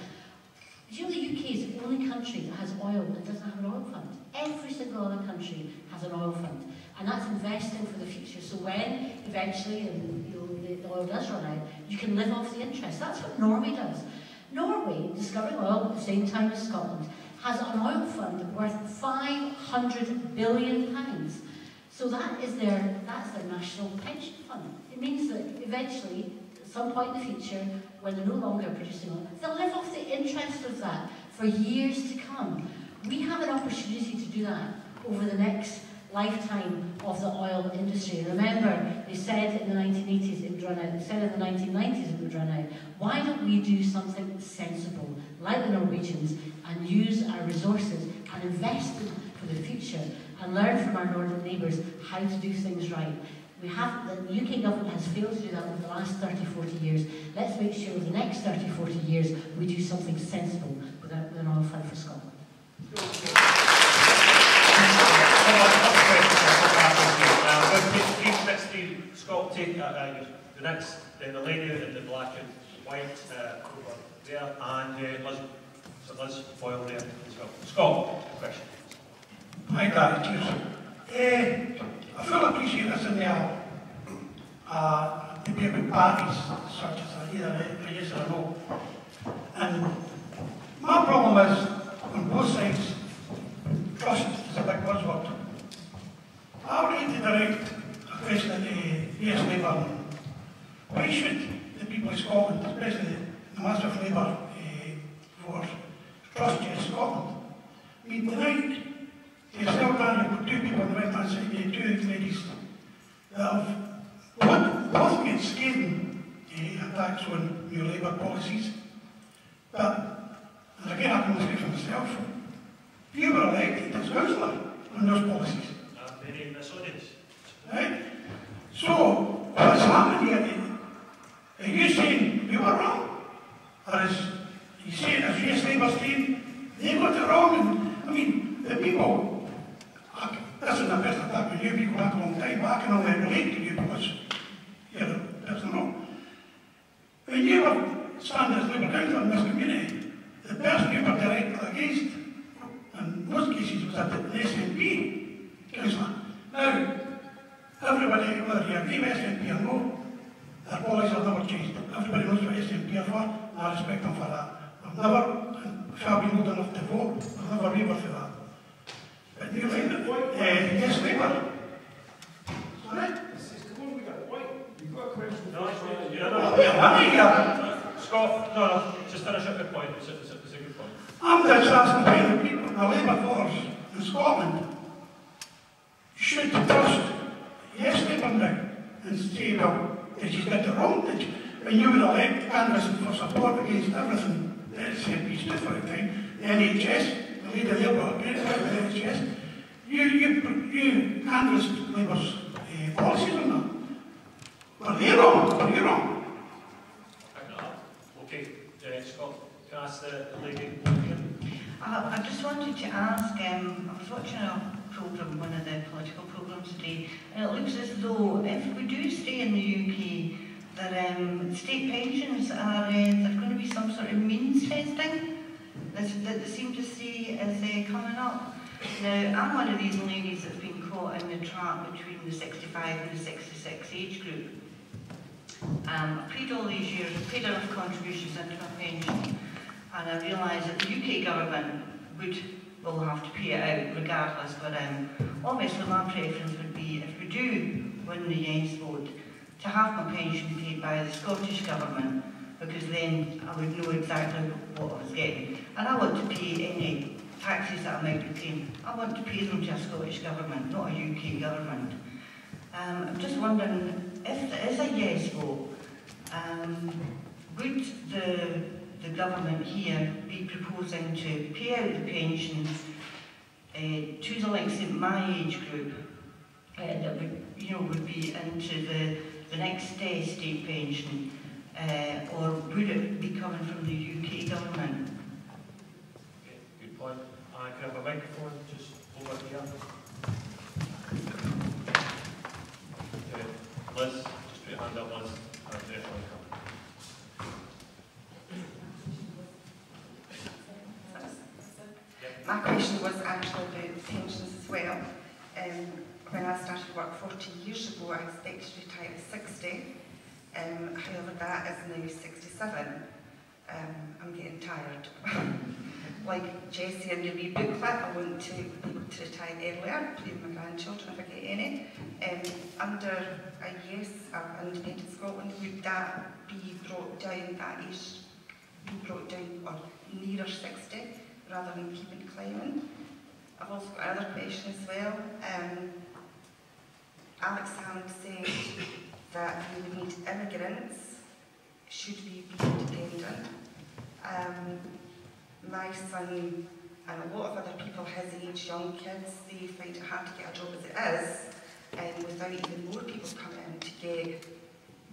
E: You know, the UK is the only country that has oil that doesn't have an oil fund. Every single other country has an oil fund, and that's investing for the future. So when eventually the oil does run out, you can live off the interest. That's what Norway does. Norway, discovering oil at the same time as Scotland, has an oil fund worth £500 billion. So that's their national pension fund. It means that eventually, at some point in the future, when they're no longer producing oil, they'll live off the interest of that for years to come. We have an opportunity to do that over the next lifetime of the oil industry. And remember, they said in the 1980s it would run out, they said in the 1990s it would run out. Why don't we do something sensible, like the Norwegians, and use our resources and invest in for the future, and learn from our northern neighbours how to do things right? The UK government has failed to do that over the last 30, 40 years. Let's make sure over the next 30, 40 years we do something sensible with an oil fund for Scotland.
A: Scott, take the next, the lady in the black and white over there, and Liz Boyle there as well. Scott, question.
O: Hi, Gary, cheers. I fully appreciate this in there. Maybe about parties, such as either a yes or a no. And my problem is, on both sides, trust is a big buzzword. I would like to direct a question at the US Labour. Why should the people of Scotland, especially the Master of Labour for trust in Scotland, I mean, tonight, yourself, Dan, you've got two people on the right hand side, two ladies that have both made scathing attacks on your Labour policies. But, and again, I can only speak for myself, you were elected as councillor on those policies.
A: Many in this audience.
O: Right? So, what's happening here? Are you saying we were wrong? Or is you saying, as US Labour saying, they got it wrong? And, I mean, the people, this is a personal attack on you people back a long time, but I can only relate to you because you're a personal. When you were standing as Labour councillor in this community, the person you were directly against, in most cases, was an SNP councillor. Now, everybody, whether you agree with SNP or no, their policies have never changed. Everybody knows what SNP are for, and I respect them for that. I've never, if I've been old enough to vote, I've never wavered for that. But you like it? Yes, Labour. Sorry?
A: Come on, we got a point. You've got a question. No, Scott, no, just finish up your point. It's a good point.
O: I'm just asking why the people, the Labour force in Scotland, should trust yes Labour now and say, well, did you get it wrong? Did you? When you were elected canvassing for support against everything the SNP stood for at the time, the NHS, the Labour Labour against the NHS, you canvassed Labour's policies on that. Were they wrong? Were you wrong?
A: Okay, Scott, can I ask the lady?
P: I just wanted to ask, I was watching a programme, one of the political programmes today, and it looks as though if we do stay in the UK, that state pensions are, there's going to be some sort of means testing that they seem to see as coming up. Now, I'm one of these ladies that's been caught in the trap between the 65 and the 66 age group. I paid all these years, paid enough contributions into my pension, and I realised that the UK government will have to pay it out regardless, but obviously my preference would be, if we do win the yes vote, to have my pension paid by the Scottish government, because then I would know exactly what I was getting. And I want to pay any taxes that I might be paying. I want to pay them to a Scottish government, not a UK government. I'm just wondering, if there is a yes vote, would the government here be proposing to pay out the pensions to the likes of my age group that would be into the next state pension, or would it be coming from the UK government?
A: Okay, good point. Can I have a microphone just over here? Liz, just put your hand up, Liz.
Q: My question was actually about pensions as well. When I started work 40 years ago, I expected to retire at 60. However, that is now 67. I'm getting tired. Like Jessie in the wee booklet, I want to be able to retire earlier, play with my grandchildren if I get any. Under a yes of independent Scotland, would that be brought down, that age be brought down or nearer 60 rather than keeping climbing? I've also got another question as well. Alex Hammond said that we would need immigrants should we be independent. My son and a lot of other people his age, young kids, they find it hard to get a job as it is, and without even more people coming in to get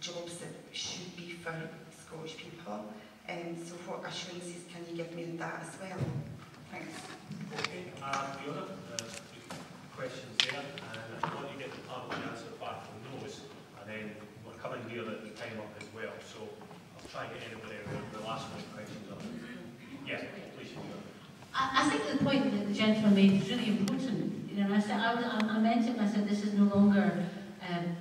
Q: jobs that should be for Scottish people. So what assurances can you give me on that as well? Thanks.
A: Okay, Fiona, questions there, and I want you to get the panel to answer back on those, and then we're coming here at the time up as well, so I'll try and get anybody around the last one questions on it. Yes, please, Fiona.
E: I think the point that the gentleman made is really important. You know, I meant it when I said this is no longer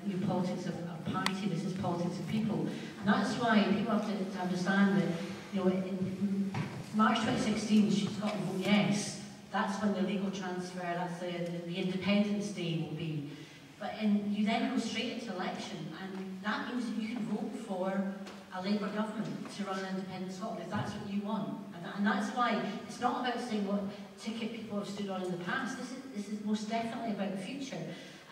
E: your politics of party, this is politics of people. And that's why people have to understand that, you know, in March 2016, she's got to vote yes. That's when the legal transfer, that's the Independence Day will be. But you then go straight into election, and that means that you can vote for a Labour government to run an independent Scotland if that's what you want. And that's why it's not about saying what ticket people have stood on in the past. This is most definitely about the future.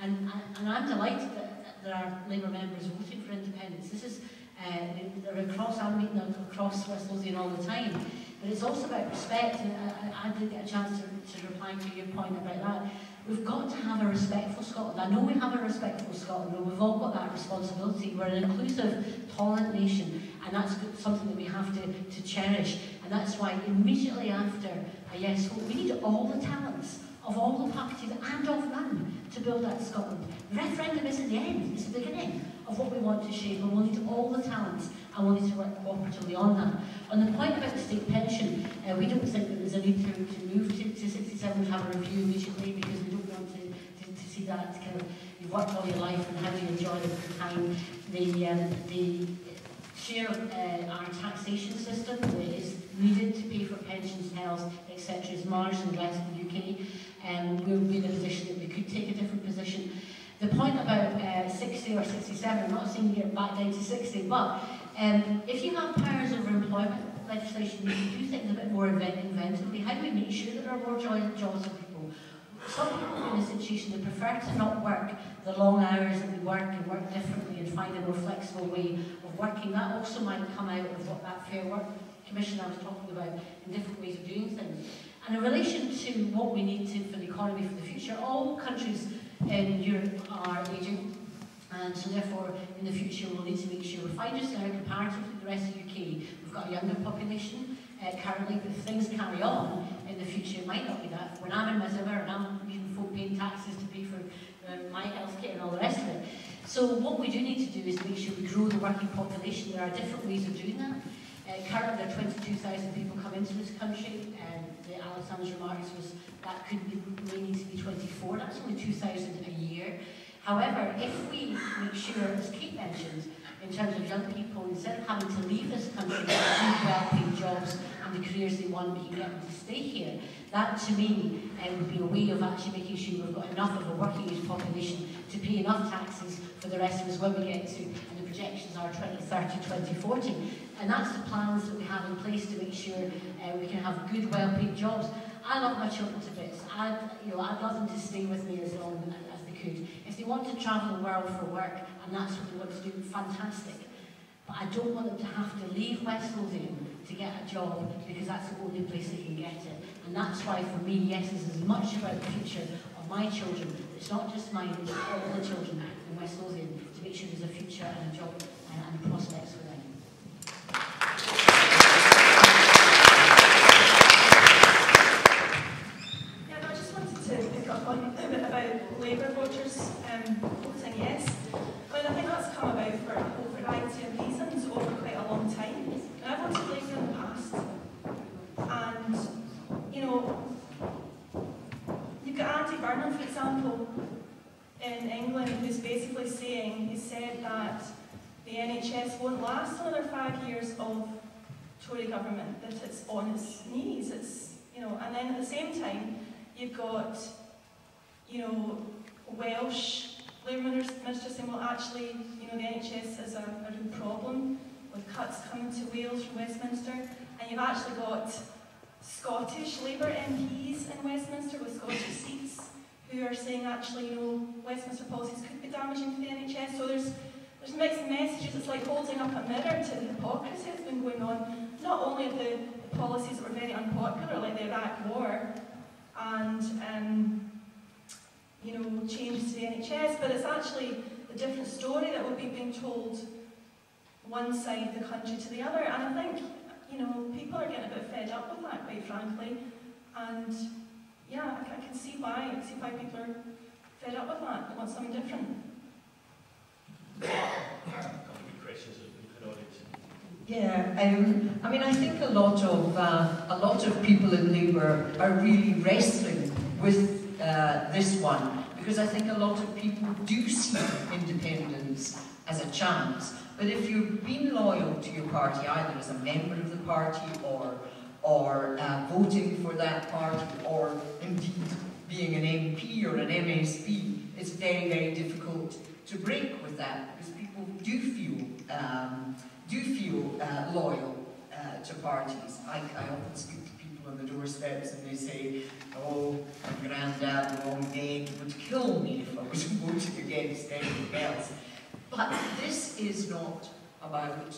E: And I'm delighted that there are Labour members voting for independence. This is they're across, I'm meeting across West Lothian all the time. But it's also about respect, and I did get a chance to reply to your point about that. We've got to have a respectful Scotland. I know we have a respectful Scotland, but we've all got that responsibility. We're an inclusive, tolerant nation, and that's something that we have to cherish. And that's why immediately after a yes vote, we need all the talents of all the parties and of none to build that Scotland. The referendum isn't the end, it's the beginning of what we want to shape, and we'll need all the talents, and we'll need to work cooperatively on that. On the point about the state pension, we don't think that there's a need to move to 67. We have a review immediately because we don't want to see that kind of, you've worked all your life and how do you enjoy the time. The share of our taxation system that is needed to pay for pensions, health, etc. is marginally less than the UK, and we'll be in a position that we could take a different position. The point about 60 or 67, I'm not saying you're back down to 60, but if you have powers over employment legislation, you can do things a bit more inventively. How do we make sure that there are more jobs for people? Some people are in a situation they prefer to not work the long hours that we work and work differently and find a more flexible way of working. That also might come out of what that Fair Work Commission I was talking about in different ways of doing things. And in relation to what we need to for the economy for the future, all countries in Europe are ageing, and so therefore in the future we'll need to make sure we find us now comparatively to the rest of the UK. We've got a younger population currently, but if things carry on in the future, it might not be that. When I'm in my Zimmer and I'm using folk paying taxes to pay for my healthcare and all the rest of it. So what we do need to do is make sure we grow the working population. There are different ways of doing that. Currently there are 22,000 people come into this country, and Alexander's remarks was that may need to be 24. That's only 2,000 a year. However, if we make sure, as Kate mentioned, in terms of young people, instead of having to leave this country to do well-paid jobs and the careers they want, we can get them to stay here. That, to me, would be a way of actually making sure we've got enough of a working-age population to pay enough taxes for the rest of us when we get to, and the projections are 2030, 2040. And that's the plans that we have in place to make sure we can have good, well-paid jobs. I love my children to bits. I'd love them to stay with me as long as they could. If they want to travel the world for work, and that's what they want to do, fantastic. But but I don't want them to have to leave West Lothian to get a job because that's the only place they can get it. And that's why for me, yes, this is as much about the future of my children. It's not just mine, it's all the children in West Lothian to make sure there's a future and a job and prospects for them.
N: Yeah, no, I just wanted to pick up on a bit about Labour voters voting yes. I mean, I think that's come about for a whole variety of reasons over quite a long time. And I've voted Labour in the past. And, you know, you've got Andy Burnham, for example, in England, who's basically saying, he said that the NHS won't last another 5 years of Tory government, that it's on its knees. It's, you know, and then at the same time, you've got, you know, Welsh Labour minister saying, well, actually, you know, the NHS is a real problem with cuts coming to Wales from Westminster, and you've actually got Scottish Labour MPs in Westminster with Scottish seats who are saying, actually, you know, Westminster policies could be damaging to the NHS. So there's mixed messages. It's like holding up a mirror to the hypocrisy that's been going on. Not only the policies that were very unpopular, like the Iraq War, and you know, changes to the NHS, but it's actually a different story that will be being told one side of the country to the other. And I think, you know, people are getting a bit fed up with that, quite frankly. And yeah, I can see why. I can see why people are fed up with that. They want something different.
A: A couple of good questions in the audience.
J: Yeah, I mean, I think a lot of people in Labour are really wrestling with this one, because I think a lot of people do see independence as a chance. But if you've been loyal to your party, either as a member of the party or voting for that party, or indeed being an MP or an MSP, it's very, very difficult to break with that, because people do feel loyal to parties. I often speak to people on the doorsteps and they say, oh, my granddad, the long dead, would kill me if I was voting against anything else. But this is not about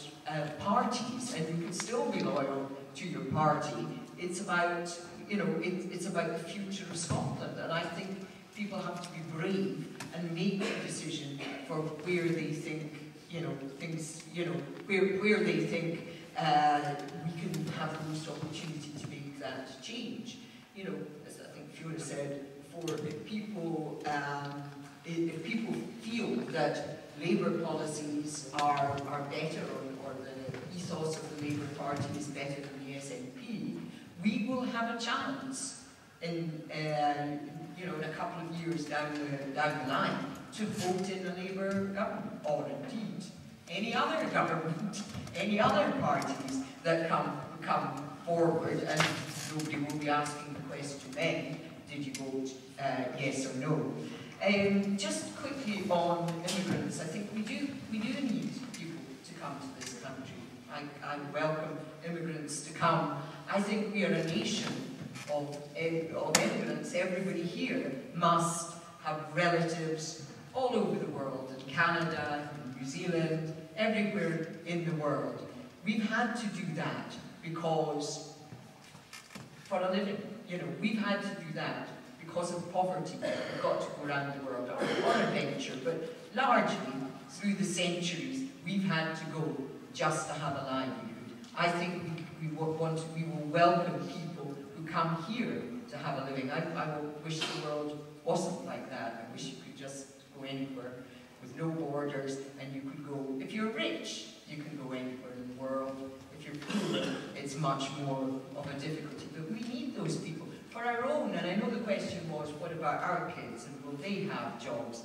J: parties, and you can still be loyal to your party. It's about, you know, it's about the future of Scotland, and I think people have to be brave and make a decision for where they think, you know, things, you know, where they think we can have the most opportunity to make that change. You know, as I think Fiona said before, if people feel that Labour policies are better, or the ethos of the Labour Party is better than the SNP, we will have a chance in you know, in a couple of years down the line to vote in a Labour government, or indeed any other government, any other parties that come forward, and nobody will be asking the question then, did you vote yes or no? Just quickly on immigrants, I think we do need people to come to this country. I welcome immigrants to come. I think we are a nation of immigrants. Everybody here must have relatives all over the world, in Canada, in New Zealand, everywhere in the world. We've had to do that because, for a living, you know, we've had to do that because of poverty. We've got to go around the world on a venture, but largely through the centuries, we've had to go just to have a livelihood. I think we will welcome people who come here to have a living. I wish the world wasn't like that. I wish you could just go anywhere with no borders, and you could go, if you're rich, you can go anywhere in the world. If you're poor, it's much more of a difficulty. But we need those people for our own, and I know the question was, what about our kids, and will they have jobs?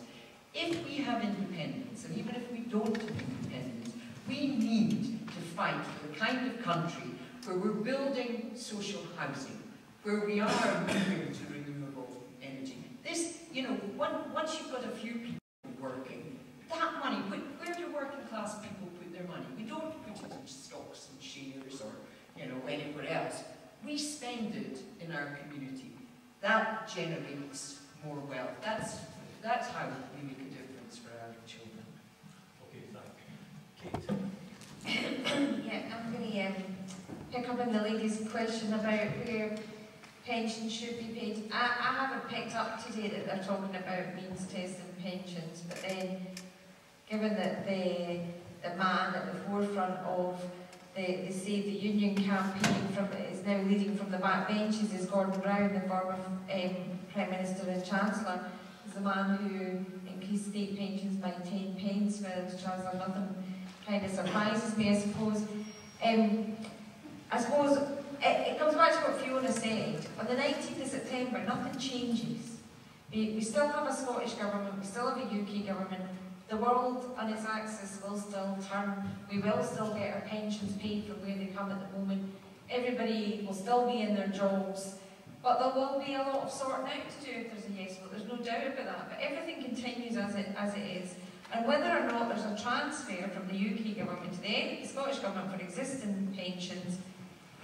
J: If we have independence, and even if we don't have independence, we need to fight for the kind of country where we're building social housing, where we are moving to renewable energy. This, you know, once you've got a few people working, that money, where do working class people put their money? We don't put it in stocks and shares or, you know, anywhere else. We spend it in our community. That generates more wealth. That's how we make a difference for our children.
A: Okay, thank you. Kate.
I: Yeah, I'm going to pick up on the lady's question about where pensions should be paid. I haven't picked up today that they're talking about means testing pensions, but then given that the man at the forefront of the Save the Union campaign is now leading from the back benches is Gordon Brown, the former Prime Minister and Chancellor, is the man who increased state pensions by 10 pence for the Chancellor. Nothing kind of surprises me, I suppose. I suppose it comes back to what Fiona said. On the 19th of September, nothing changes. We still have a Scottish government, we still have a UK government. The world on its axis will still turn. We will still get our pensions paid from where they come at the moment. Everybody will still be in their jobs. But there will be a lot of sorting out to do if there's a yes vote. There's no doubt about that. But everything continues as it is. And whether or not there's a transfer from the UK government to the Scottish government for existing pensions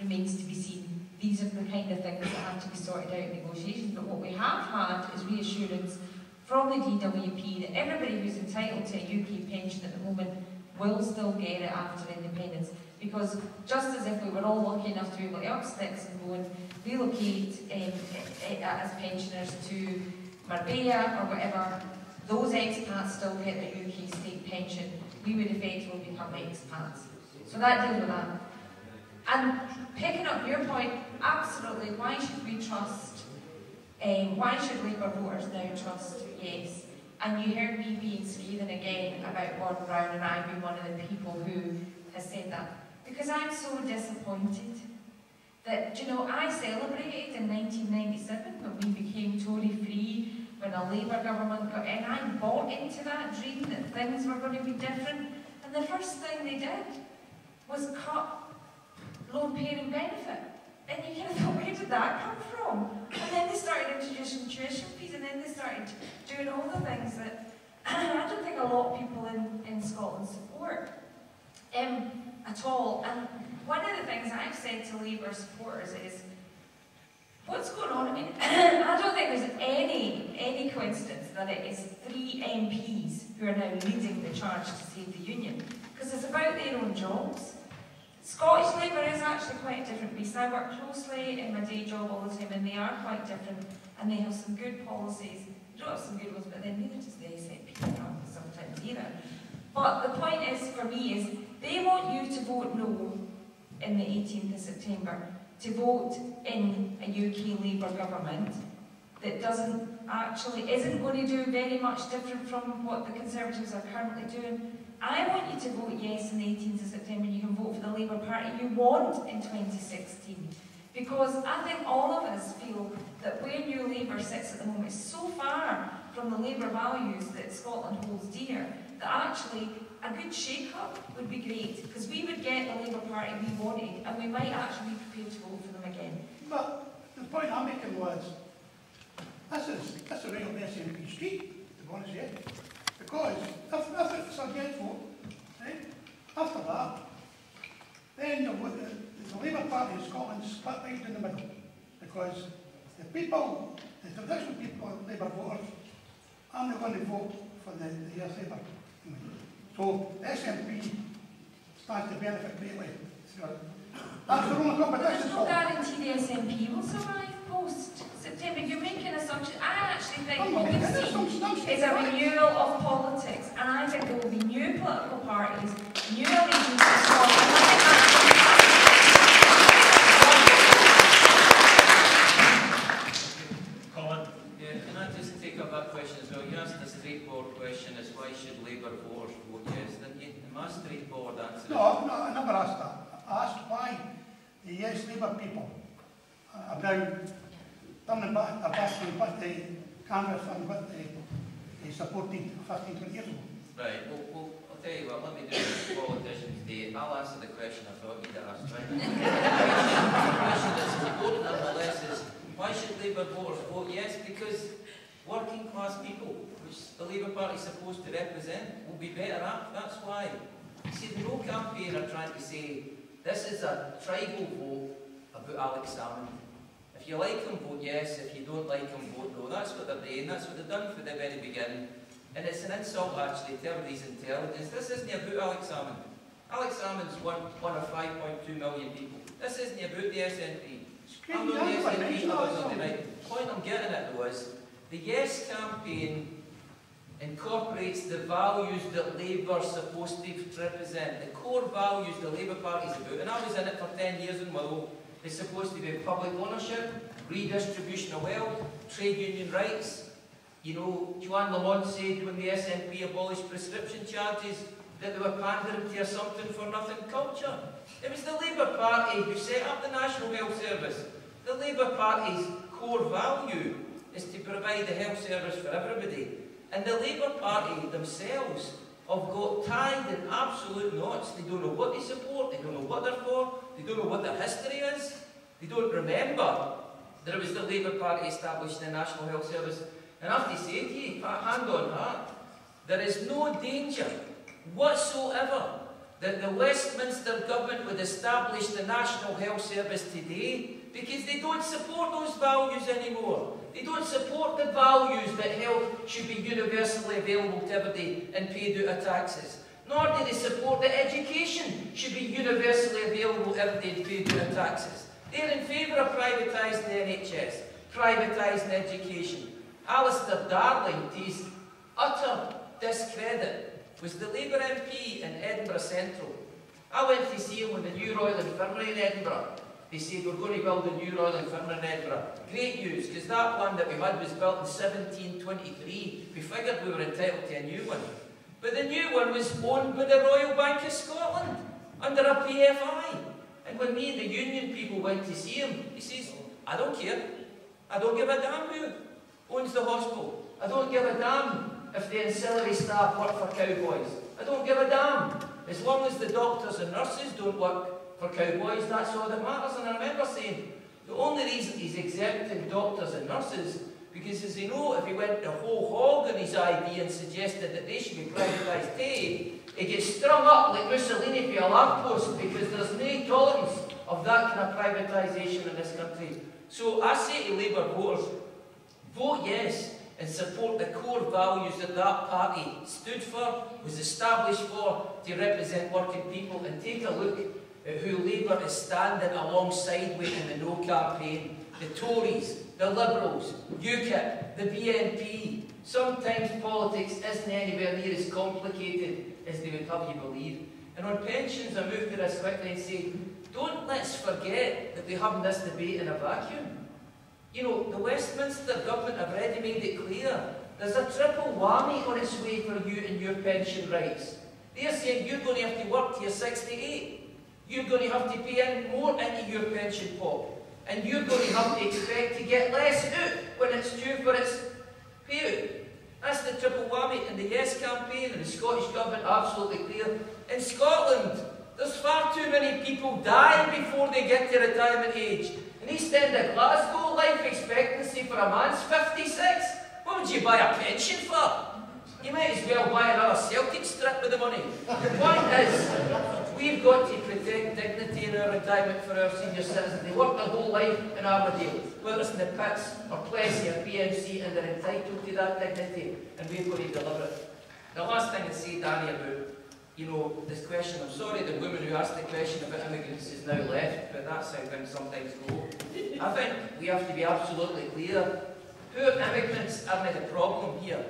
I: remains to be seen. These are the kind of things that have to be sorted out in negotiations. But what we have had is reassurance from the DWP that everybody who's entitled to a UK pension at the moment will still get it after independence. Because just as if we were all lucky enough to be able to up sticks and go and relocate as pensioners to Marbella or whatever, those expats still get the UK state pension. We would effectively become expats. So that deals with that. And picking up your point, absolutely, why should we trust, why should Labour voters now trust yes? And you heard me being scathing again about Gordon Brown, and I've been one of the people who has said that. Because I'm so disappointed that, you know, I celebrated in 1997 when we became Tory free, when a Labour government got in. I bought into that dream that things were going to be different. And the first thing they did was cut loan paying benefit. And you kind of thought, where did that come from? And then they started introducing tuition fees, and then they started doing all the things that I don't think a lot of people in Scotland support at all. And one of the things I've said to Labour supporters is, what's going on? I mean, I don't think there's any coincidence that it is 3 MPs who are now leading the charge to save the Union, because it's about their own jobs. Scottish Labour is actually quite a different beast. I work closely in my day job all the time, and they are quite different, and they have some good policies. They don't have some good ones, but then neither does the SNP sometimes either. But the point is, for me, is they want you to vote no in the 18th of September, to vote in a UK Labour government that isn't going to do very much different from what the Conservatives are currently doing. I want you to vote yes on the 18th of September. You can vote for the Labour Party you want in 2016. Because I think all of us feel that where New Labour sits at the moment is so far from the Labour values that Scotland holds dear, that actually a good shake-up would be great, because we would get the Labour Party we wanted, and we might actually be prepared to vote for them again.
O: But the point I'm making was, this is a real SNP street, to be honest with you. Because if it's a yes vote, right, after that, then the Labour Party in Scotland split right in the middle. Because the people, the traditional people, Labour voters, are not going to vote for the Yes Labour. So the SNP stands to benefit greatly. That's the only competition.
I: There's no guarantee the SNP will survive post-September. You're making assumptions. I actually think what we've seen is a renewal of politics, and I think there will be new political parties, new allegiances to Scotland.
F: Colin? Yeah, can I just take up that question as well? You asked a straightforward question as why should Labour voters vote yes, didn't you? And my straightforward answer
O: No, I never asked that. I asked why the Yes Labour people have now done the back and what the canvas and what they supported 15, 20 years ago.
F: Right, well, I'll tell you what, let me do this politicians day. I'll answer the question I thought you'd asked, right? The question that's important nonetheless is, why should Labour voters vote yes? Because working class people, which the Labour Party is supposed to represent, will be better off. That's why. You see, the no campaigner trying to say, this is a tribal vote about Alex Salmond. If you like him, vote yes. If you don't like him, vote no. That's what they're doing. That's what they've done from the very beginning. And it's an insult, actually, to everybody's intelligence. This isn't about Alex Salmond. Alex Salmon's one of 5.2 million people. This isn't about the SNP. I'm not the SNP, others are the right. The point I'm getting at was, the Yes campaign incorporates the values that Labour's supposed to represent, the core values the Labour Party's about. And I was in it for 10 years in Willow. It's supposed to be public ownership, redistribution of wealth, trade union rights. You know, Joanne Lamont said when the SNP abolished prescription charges that they were pandering to a something-for-nothing culture. It was the Labour Party who set up the National Health Service. The Labour Party's core value is to provide the health service for everybody. And the Labour Party themselves have got tied in absolute knots. They don't know what they support, they don't know what they're for, they don't know what their history is. They don't remember that it was the Labour Party established the National Health Service. And I have to say to you, hand on heart, there is no danger whatsoever that the Westminster government would establish the National Health Service today, because they don't support those values anymore. They don't support the values that health should be universally available to everybody and paid out of taxes. Nor do they support that education should be universally available to everybody and paid out of taxes. They're in favour of privatising the NHS, privatising education. Alistair Darling, to his utter discredit, was the Labour MP in Edinburgh Central. I went to see him with the new Royal Infirmary in Edinburgh. They said, we're going to build a new Royal Infirmary in Edinburgh. Great news, because that one that we had was built in 1723. We figured we were entitled to a new one. But the new one was owned by the Royal Bank of Scotland, under a PFI. And when me and the union people went to see him, he says, I don't care. I don't give a damn who owns the hospital. I don't give a damn if the ancillary staff work for cowboys. I don't give a damn. As long as the doctors and nurses don't work for cowboys, that's all that matters. And I remember saying, the only reason he's exempting doctors and nurses, because as you know, if he went the whole hog on his idea and suggested that they should be privatised today, he gets strung up like Mussolini for a lamppost, because there's no tolerance of that kind of privatisation in this country. So I say to Labour voters, vote yes and support the core values that that party stood for, was established for, to represent working people, and take a look at who Labour is standing alongside with in the No campaign. The Tories, the Liberals, UKIP, the BNP. Sometimes politics isn't anywhere near as complicated as they would have you believe. And on pensions, I move to this quickly and say, don't let's forget that we're having this debate in a vacuum. You know, the Westminster government have already made it clear there's a triple whammy on its way for you and your pension rights. They're saying you're going to have to work till you're 68. You're going to have to pay in more into your pension pot. And you're going to have to expect to get less out when it's due for its payout. That's the triple whammy. And the Yes campaign and the Scottish government are absolutely clear. In Scotland, there's far too many people dying before they get to retirement age. In East End of Glasgow, life expectancy for a man's 56. What would you buy a pension for? You might as well buy another Celtic strip with the money. The point is, we've got to protect dignity in our retirement for our senior citizens. They work their whole life in Armadale, whether it's in the pits or Plessy or PMC, and they're entitled to that dignity, and we've got to deliver it. The last thing I'd say, Danny, about this question, I'm sorry the woman who asked the question about immigrants is now left, but that's how things sometimes go. I think we have to be absolutely clear. Poor immigrants aren't the problem here.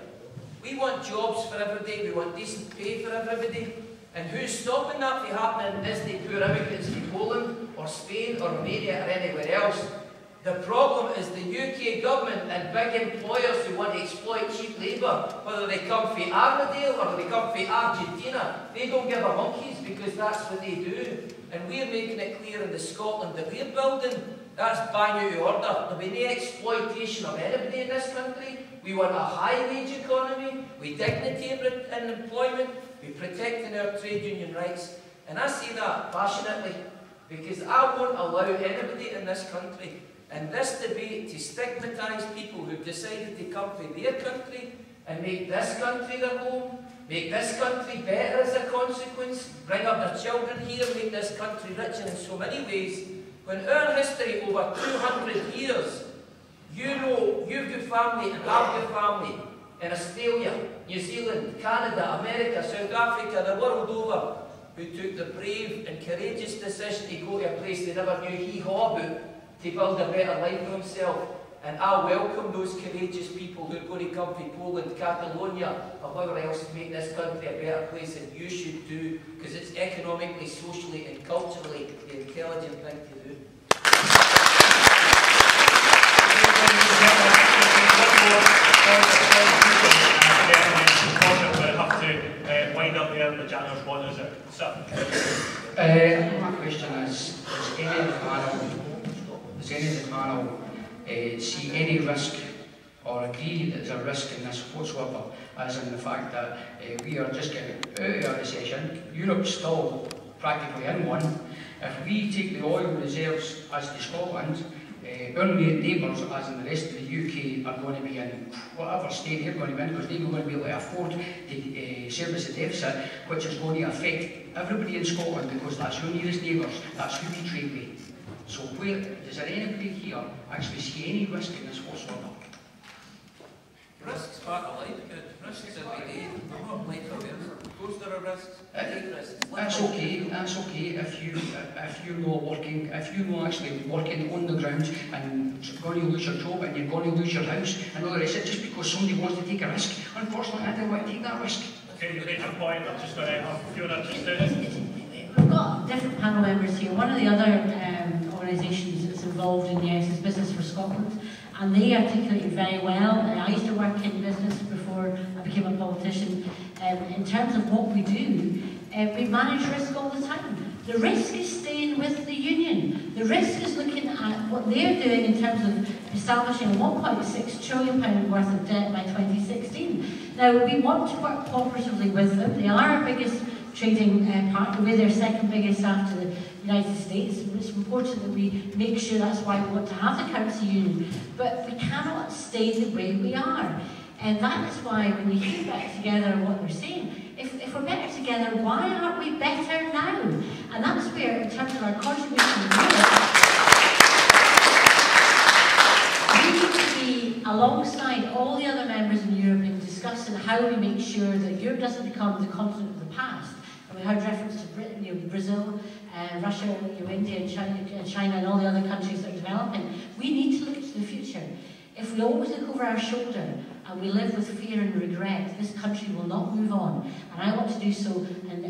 F: We want jobs for everybody, we want decent pay for everybody, and who's stopping that from happening is the poor immigrants from Poland or Spain or Romania or anywhere else. The problem is the UK government and big employers who want to exploit cheap labour, whether they come from Armadale or they come from Argentina. They don't give a monkeys because that's what they do. And we're making it clear in the Scotland that we're building, that's bang out of order. There'll be no exploitation of anybody in this country. We want a high-wage economy, with dignity in employment, we're protecting our trade union rights. And I say that passionately because I won't allow anybody in this country in this debate to stigmatise people who've decided to come from their country and make this country their home, make this country better as a consequence, bring up their children here, make this country richer in so many ways. When our history over 200 years, you know, you've got family and I've got family in Australia, New Zealand, Canada, America, South Africa, the world over.
R: who took the brave and courageous decision to go to a place they never knew hee-haw about to build a better life for himself. And I welcome those courageous people who are going to come to Poland, Catalonia, or wherever else to make this country a better place, and you should do, because it's economically, socially and culturally the intelligent thing to do.
S: My question is, does any of the panel see any risk or agree that there's a risk in this whatsoever, as in the fact that we are just getting out of a recession, Europe's still practically in one. If we take the oil reserves as to Scotland, our neighbours, as in the rest of the UK, are going to be in whatever state they're going to be in, because they're going to be able to afford to service the deficit, which is going to affect everybody in Scotland, because that's your nearest neighbours, that's who we trade with. So does there anybody here actually see any risk in this whatsoever?
F: Risks part of life, good. Risks every day. I'm not like forever. Of course there are risks.
S: That's okay if you're not working, if you're not actually working on the ground and going to lose your job and you're going to lose your house and all the rest of it, just because somebody wants to take a risk. Unfortunately, I don't want to take that risk.
A: Okay, you made your point. I'm just going to have Fiona just do.
E: We've got different panel members here. One of the other organisations that's involved in this is Business for Scotland, and they articulate it very well. I used to work in business before I became a politician. In terms of what we do, we manage risk all the time. The risk is staying with the union. The risk is looking at what they're doing in terms of establishing £1.6 trillion worth of debt by 2016. Now, we want to work cooperatively with them. They are our biggest trading partner. We're their second biggest after the United States. It's important that we make sure that's why we want to have the currency union. But we cannot stay the way we are. And that is why when you hear Better Together what they're saying, if we're better together, why aren't we better now? And that's where, in terms of our contribution to Europe, we need to be alongside all the other members in Europe in discussing how we make sure that Europe doesn't become the continent of the past. And we heard reference to Brazil, Russia, India, and China, and all the other countries that are developing. We need to look to the future. If we always look over our shoulder and we live with fear and regret, this country will not move on. And I want to do so in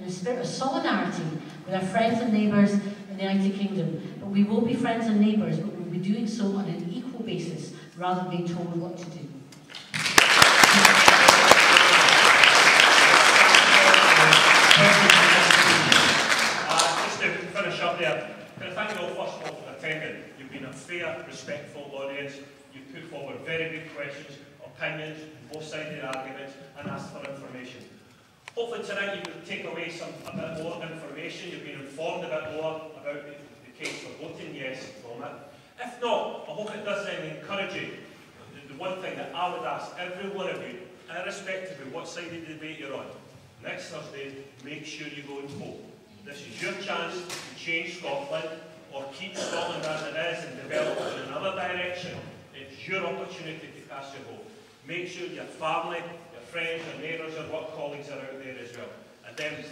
E: a spirit of solidarity with our friends and neighbours in the United Kingdom. But we will be friends and neighbours, but we'll be doing so on an equal basis rather than being told what to do.
A: Just to finish up there, can I thank you all first of all for attending. You've been a fair, respectful audience. You've put forward very good questions, opinions, both sides of the arguments, and asked for information. Hopefully tonight you will take away a bit more information. You've been informed a bit more about the case for voting yes from it. If not, I hope it does then encourage you. The one thing that I would ask every one of you, irrespective of what side of the debate you're on, next Thursday, make sure you go and vote. This is your chance to change Scotland or keep Scotland as it is and develop it in another direction. It's your opportunity to cast your vote. Make sure your family, your friends, your neighbours, your work colleagues are out there as well. And then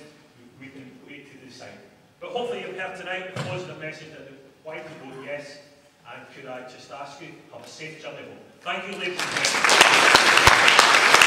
A: we can wait to decide. But hopefully you've heard tonight a positive message that why to vote yes. And could I just ask you, have a safe journey home. Thank you, ladies and gentlemen.